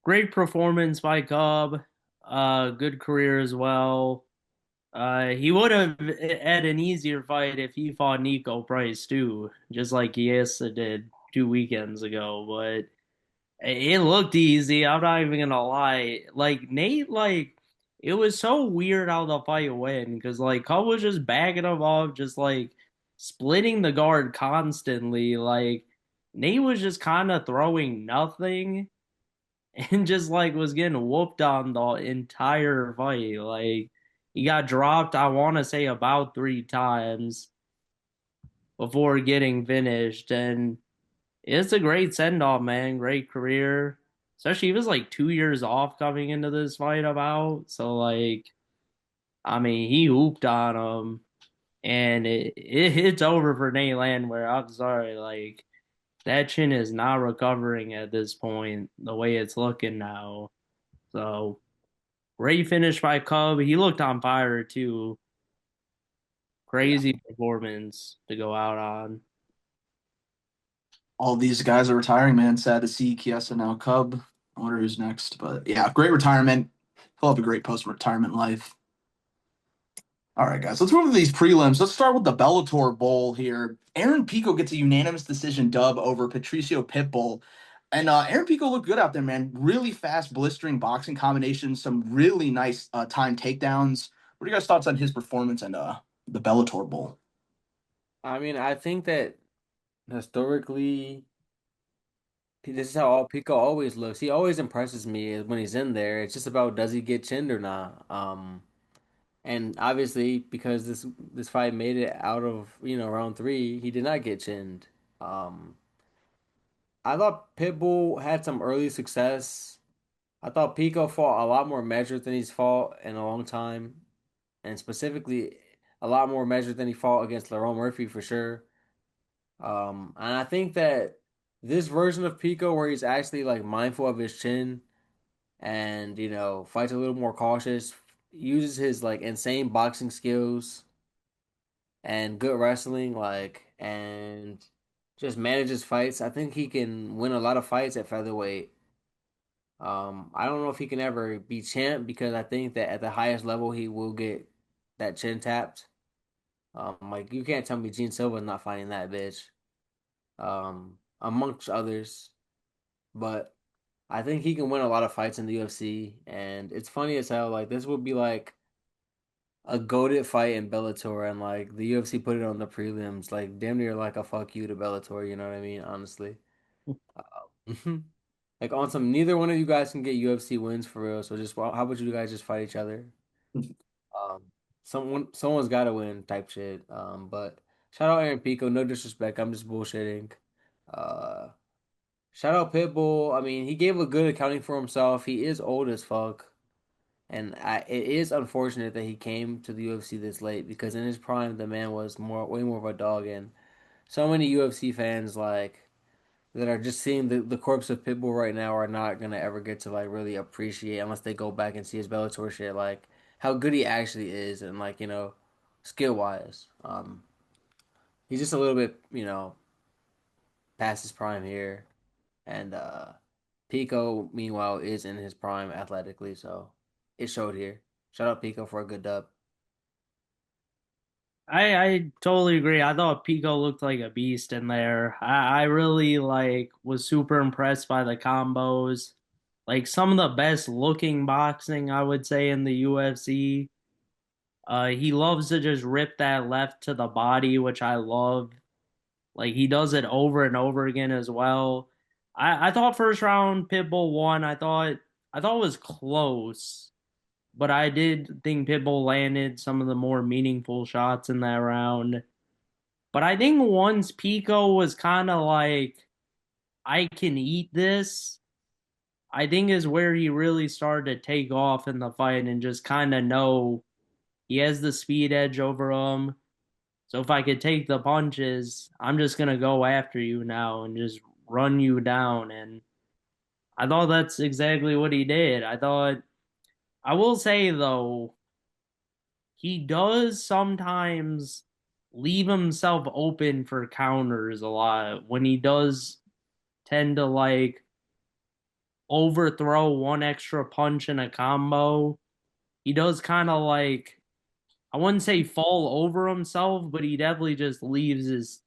great performance by Cobb. Good career as well. He would have had an easier fight if he fought Nico Price too, just like Chiesa did 2 weekends ago. But it looked easy. I'm not even gonna lie. Like Nate, like it was so weird how the fight went because like Cobb was just backing him off, just like splitting the guard constantly. Like Nate was just kind of throwing nothing and just like was getting whooped on the entire fight. Like he got dropped, I want to say about 3 times before getting finished, and it's a great send off, man. Great career. Especially he was like 2 years off coming into this fight about. So like I mean he hooped on him and it's over for Nate Landwehr. I'm sorry, like that chin is not recovering at this point, the way it's looking now. So great finish by Cub. He looked on fire too. Yeah, Crazy performance to go out on. all these guys are retiring, man. Sad to see Chiesa now Cub. I wonder who's next, but yeah, great retirement. He'll have a great post-retirement life. All right, guys, let's move to these prelims. Let's start with the Bellator Bowl here. Aaron Pico gets a unanimous decision dub over Patricio Pitbull. And Aaron Pico looked good out there, man. Really fast, blistering boxing combinations, some really nice time takedowns. What are you guys' thoughts on his performance and the Bellator Bowl? I mean, I think that historically, this is how all Pico always looks. He always impresses me when he's in there. It's just about does he get chinned or not. And obviously, because this fight made it out of round three, he did not get chinned. Um, I thought Pitbull had some early success. I thought Pico fought a lot more measured than he's fought in a long time, and specifically a lot more measured than he fought against Lerone Murphy for sure. And I think that this version of Pico, where he's actually like mindful of his chin and fights a little more cautious, uses his like insane boxing skills and good wrestling, like and just manages fights. I think he can win a lot of fights at featherweight. I don't know if he can ever be champ because I think that at the highest level he will get that chin tapped. Like you can't tell me Gene Silva's not fighting that bitch. Amongst others, but I think he can win a lot of fights in the UFC, and it's funny as hell. Like this would be like a goated fight in Bellator, and like the UFC put it on the prelims, like damn near like a fuck you to Bellator. You know what I mean? Honestly, like on some, neither one of you guys can get UFC wins for real. So just how about you guys just fight each other? Um, someone's got to win type shit. But shout out Aaron Pico. No disrespect, I'm just bullshitting. Uh, Shout out Pitbull. I mean, he gave a good accounting for himself. He is old as fuck. It is unfortunate that he came to the UFC this late because in his prime, the man was way more of a dog. And so many UFC fans like that are just seeing the corpse of Pitbull right now are not gonna ever get to like really appreciate unless they go back and see his Bellator shit, like how good he actually is and like skill wise. He's just a little bit past his prime here, and Pico meanwhile is in his prime athletically, so it showed here. Shout out Pico for a good dub. I totally agree. I thought Pico looked like a beast in there. I really like was super impressed by the combos. Like some of the best looking boxing I would say in the UFC. He loves to just rip that left to the body, which I love. Like he does it over and over again as well. I thought first round Pitbull won. I thought it was close, but I did think Pitbull landed some of the more meaningful shots in that round. But I think once Pico was kind of like, I can eat this, I think is where he really started to take off in the fight and just kind of know he has the speed edge over him. So if I could take the punches, I'm just gonna go after you now and just run you down. And I thought that's exactly what he did. I will say though, he does sometimes leave himself open for counters a lot when he does tend to like overthrow one extra punch in a combo. He does kind of like, I wouldn't say fall over himself, but he definitely just leaves his,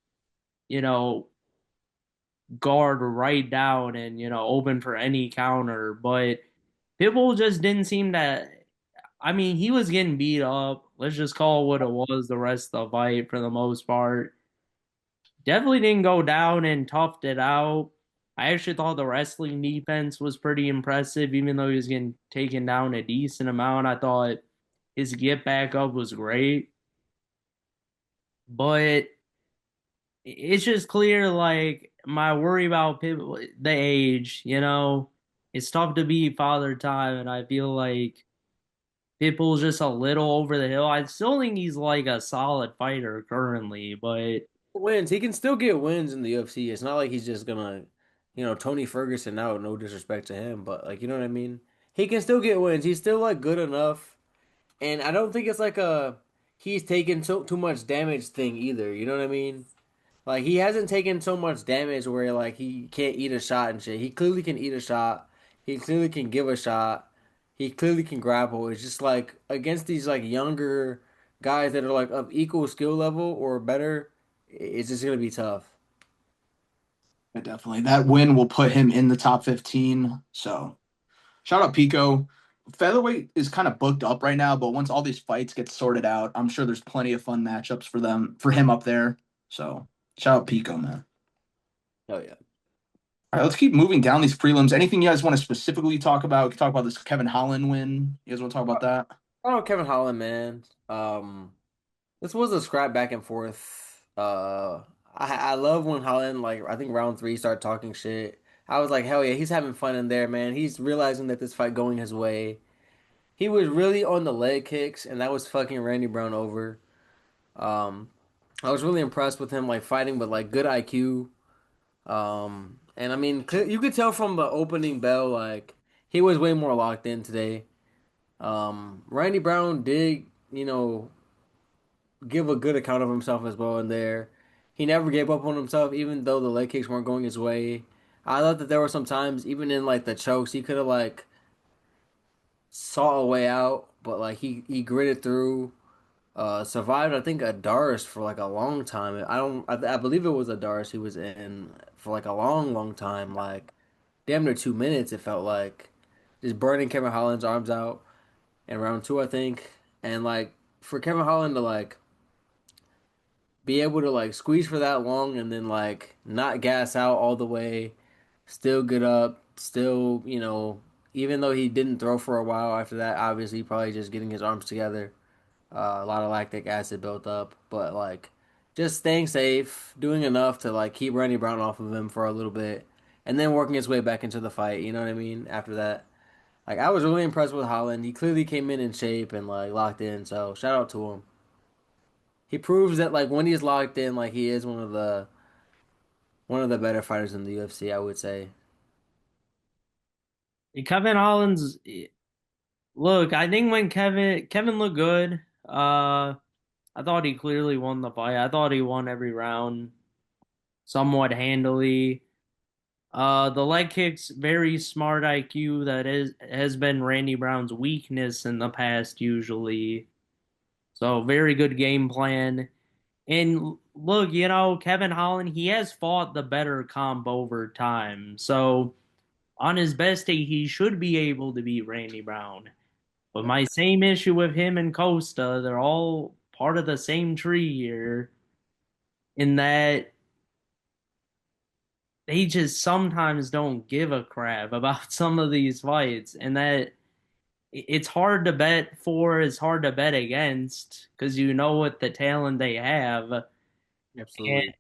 you know, guard right down and open for any counter. But Pitbull just didn't seem to. I mean, he was getting beat up. Let's just call it what it was. The rest of the fight, for the most part, definitely didn't go down and toughed it out. I actually thought the wrestling defense was pretty impressive, even though he was getting taken down a decent amount. I thought his get back up was great, but it's just clear like my worry about people, the age, it's tough to beat father time, and I feel like Pitbull's just a little over the hill. I still think he's like a solid fighter currently, but Wins. He can still get wins in the UFC. It's not like he's just gonna, Tony Ferguson out. No disrespect to him, but like you know what I mean. He can still get wins. He's still like good enough, and I don't think it's like a he's taking too much damage thing either. You know what I mean? Like he hasn't taken so much damage where like he can't eat a shot and shit. He clearly can eat a shot. He clearly can give a shot. He clearly can grapple. It's just like against these like younger guys that are like of equal skill level or better, it's just gonna be tough. Yeah, definitely. That win will put him in the top 15. So shout out Pico. Featherweight is kind of booked up right now, but once all these fights get sorted out, I'm sure there's plenty of fun matchups for him up there. So shout out Pico, man. Oh yeah. All right, let's keep moving down these prelims. Anything you guys want to specifically talk about? We can talk about this Kevin Holland win. You guys want to talk about that? Oh, Kevin Holland, man. This was a scrap back and forth. I love when Holland, like I think round three, started talking shit. I was like, hell yeah, he's having fun in there, man. He's realizing that this fight going his way. He was really on the leg kicks, and that was fucking Randy Brown over. Um, I was really impressed with him, like fighting with like good IQ. And I mean, you could tell from the opening bell, like he was way more locked in today. Randy Brown did, give a good account of himself as well in there. He never gave up on himself, even though the leg kicks weren't going his way. I thought that there were some times, even in like the chokes, he could have like saw a way out, but like he gritted through. Survived I think a Dars for like a long time. I don't I believe it was a Dars he was in for like a long time. Like damn near 2 minutes. It felt like just burning Kevin Holland's arms out in round two, I think, and like for Kevin Holland to like be able to like squeeze for that long and then like not gas out all the way, still get up, still, even though he didn't throw for a while after that, obviously probably just getting his arms together. A lot of lactic acid built up, but like just staying safe, doing enough to like keep Randy Brown off of him for a little bit, and then working his way back into the fight. You know what I mean? After that, like I was really impressed with Holland. He clearly came in shape and like locked in. So shout out to him. He proves that like when he's locked in, like he is one of the better fighters in the UFC. I would say. Kevin Holland's look. I think when Kevin looked good. I thought he clearly won the fight. I thought he won every round somewhat handily. The leg kicks, very smart IQ. That is has been Randy Brown's weakness in the past usually. So very good game plan. And look, Kevin Holland, he has fought the better comp over time. So on his best day, he should be able to beat Randy Brown. But my same issue with him and Costa, they're all part of the same tree here in that they just sometimes don't give a crap about some of these fights, and that it's hard to bet for, it's hard to bet against because you know what the talent they have. And Absolutely.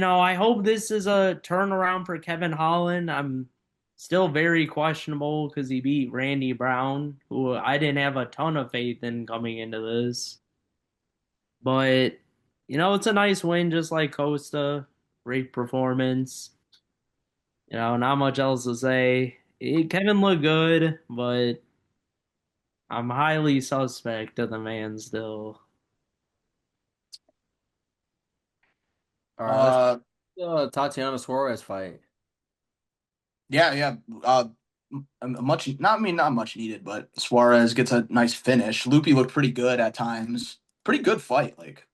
I hope this is a turnaround for Kevin Holland. I'm still very questionable because he beat Randy Brown, who I didn't have a ton of faith in coming into this. But it's a nice win, just like Costa. Great performance. Not much else to say. Kevin looked good, but I'm highly suspect of the man still. All right, let's Uh, Tatiana Suarez fight. yeah, yeah. Much not I mean not much needed, but Suarez gets a nice finish. Loopy looked pretty good at times. Pretty good fight. Like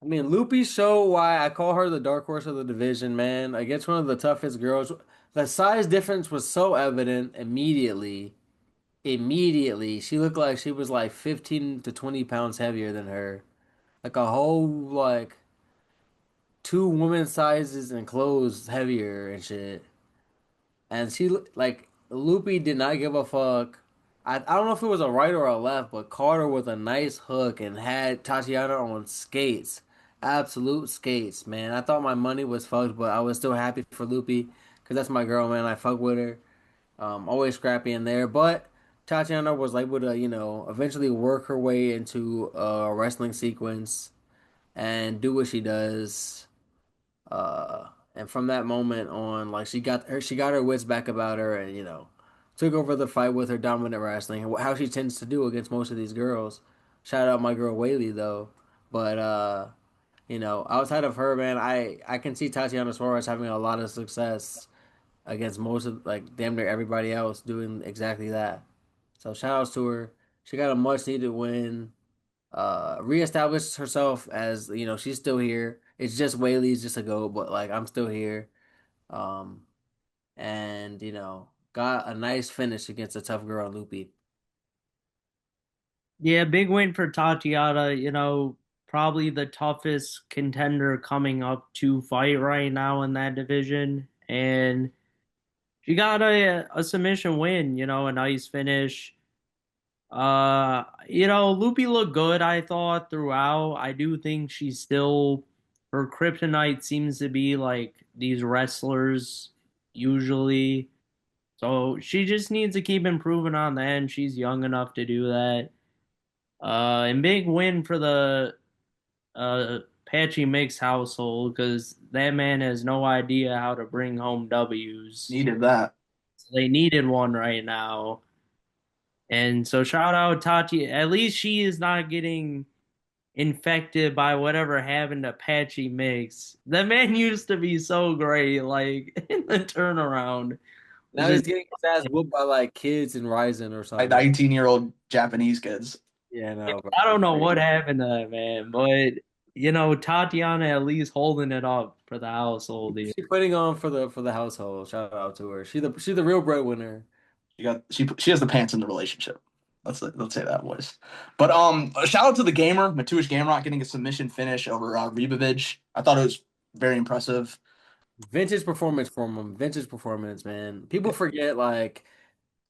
I mean, Lupi showed why I call her the dark horse of the division, man. Against one of the toughest girls. The size difference was so evident immediately. Immediately, she looked like she was like 15 to 20 pounds heavier than her. Like a whole, like, two woman sizes and clothes heavier and shit. And like, Lupi did not give a fuck. I don't know if it was a right or a left, but Carter with a nice hook and had Tatiana on skates. Absolute skates, man. I thought my money was fucked, but I was still happy for Lupi because that's my girl, man. I fuck with her. Always scrappy in there. But Tatiana was able to, eventually work her way into a wrestling sequence and do what she does. And from that moment on, like she got her wits back about her, and took over the fight with her dominant wrestling, how she tends to do against most of these girls. Shout out my girl Whaley though, but outside of her, man, I can see Tatiana Suarez having a lot of success against most of like damn near everybody else doing exactly that. So shout outs to her. She got a much needed win. Reestablished herself as she's still here. It's just Whaley's just a go, but like I'm still here. Um, and got a nice finish against a tough girl, Loopy. Yeah, big win for Tatiana. Probably the toughest contender coming up to fight right now in that division. And she got a submission win, a nice finish. Loopy looked good, I thought, throughout. I do think she's still her kryptonite seems to be like these wrestlers usually. So she just needs to keep improving on that, and she's young enough to do that. And big win for the Patchy Mix household because that man has no idea how to bring home W's. needed that. So they needed one right now. And so shout out Tati. At least she is not getting infected by whatever happened to Patchy Mix. That man used to be so great, like in the turnaround. It's Now he's just getting his ass whooped by like kids in Ryzen or Like something. 19-year-old Japanese kids. Yeah, no, bro. I don't It's know what crazy. happened to that man, but Tatiana at least holding it up for the household here. She putting on for the household. Shout out to her. She the real breadwinner. She has the pants in the relationship. Let's say that, boys. But shout out to the gamer, Matuish Gamrot, getting a submission finish over Ribovic. I thought it was very impressive. Vintage performance from him. Vintage performance, man. People forget like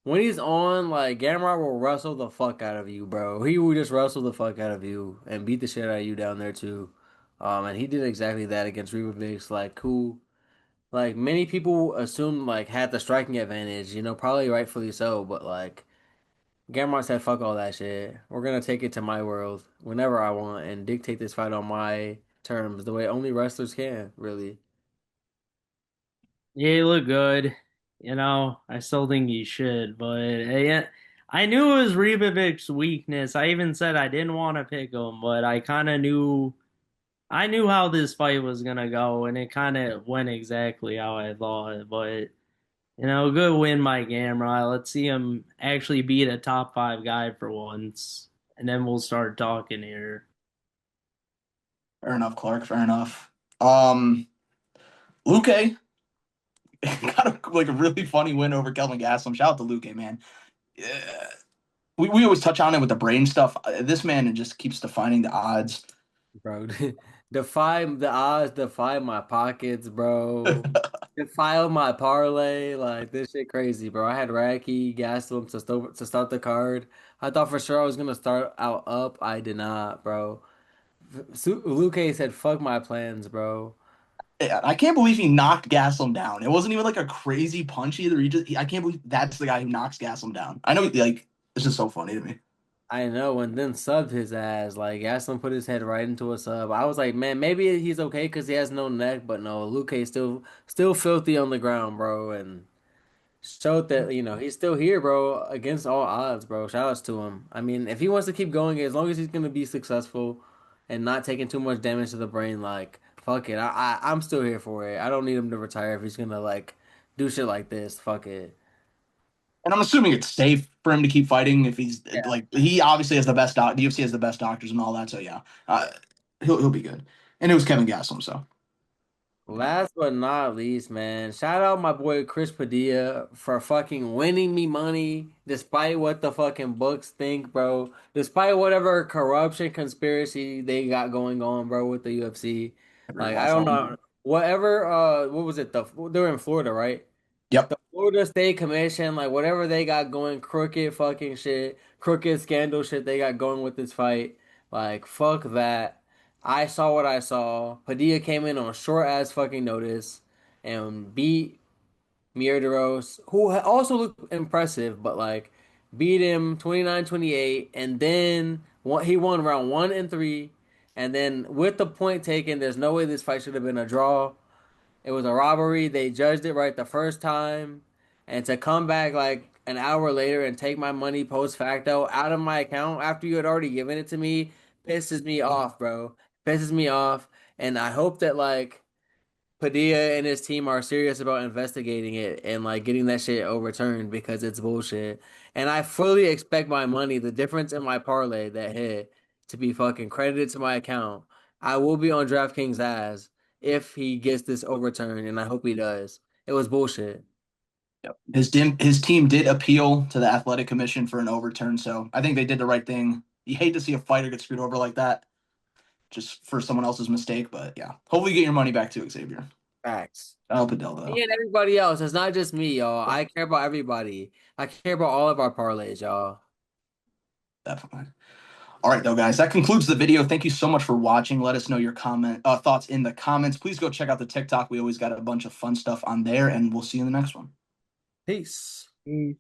when he's on, like Gamrot will wrestle the fuck out of you, bro. He will just wrestle the fuck out of you and beat the shit out of you down there too. And he did exactly that against Ribovic. Like, who, like many people assumed like had the striking advantage. Probably rightfully so. But like Gamrot said, "Fuck all that shit. We're gonna take it to my world whenever I want and dictate this fight on my terms, the way only wrestlers can, really." Yeah, he looked good. I still think he should, but yeah, I knew it was Rebovic's weakness. I even said I didn't want to pick him, but I kind of knew. I knew how this fight was gonna go, and it kind of went exactly how I thought. But good win by Gamrot. Let's see him actually beat a top five guy for once, and then we'll start talking here. Fair enough, Clark. Fair enough. Luque got a really funny win over Kelvin Gastelum. Shout out to Luque, man. Yeah. We always touch on it with the brain stuff. This man just keeps defining the odds. Bro, defy the odds, defy my pockets, bro. Defy my parlay, like this shit crazy, bro. I had Raki, Gastelum to start the card. I thought for sure I was gonna start out up. I did not, bro. Luque said, "Fuck my plans, bro." Yeah, I can't believe he knocked Gaslam down. It wasn't even like a crazy punch either. I can't believe that's the guy who knocks Gaslam down. I know, like, this is so funny to me. I know, and then subbed his ass. Like Gastelum put his head right into a sub. I was like, man, maybe he's okay because he has no neck, but no, Luque still filthy on the ground, bro, and showed that he's still here, bro, against all odds, bro. Shout outs to him. I mean, if he wants to keep going, as long as he's gonna be successful and not taking too much damage to the brain, like fuck it. I'm still here for it. I don't need him to retire if he's gonna like do shit like this. Fuck it. And I'm assuming it's safe for him to keep fighting if he's Yeah. like he obviously has the best the UFC has the best doctors and all that. So yeah, he'll be good. And it was Kevin Gaslam, so Last but not least, man, shout out my boy Chris Padilla for fucking winning me money despite what the fucking books think, bro. Despite whatever corruption conspiracy they got going on, bro, with the UFC. every Like, I loss don't on. know. Whatever, what was it? They were in Florida, right? Yep. The Florida State Commission, like whatever they got going, crooked fucking shit, crooked scandal shit they got going with this fight. Like, fuck that. I saw what I saw. Padilla came in on short ass fucking notice and beat Mierderos, who also looked impressive, but like beat him 29-28, and then he won round 1 and 3. And then with the point taken, there's no way this fight should have been a draw. It was a robbery. They judged it right the first time. And to come back like an hour later and take my money post facto out of my account after you had already given it to me pisses me off, bro. Pisses me off. And I hope that like Padilla and his team are serious about investigating it and like getting that shit overturned because it's bullshit. And I fully expect my money, the difference in my parlay that hit, to be fucking credited to my account. I will be on DraftKings ass if he gets this overturned, and I hope he does. It was bullshit. Yep. His team did appeal to the athletic commission for an overturn, so I think they did the right thing. You hate to see a fighter get screwed over like that, just for someone else's mistake, but yeah. Hopefully you get your money back too, Xavier. Facts. I hope it though. And everybody else. It's not just me, y'all. I care about everybody. I care about all of our parlays, y'all. Definitely. All right, though, guys, that concludes the video. Thank you so much for watching. Let us know your thoughts in the comments. Please go check out the TikTok. We always got a bunch of fun stuff on there, and we'll see you in the next one. Peace. Mm.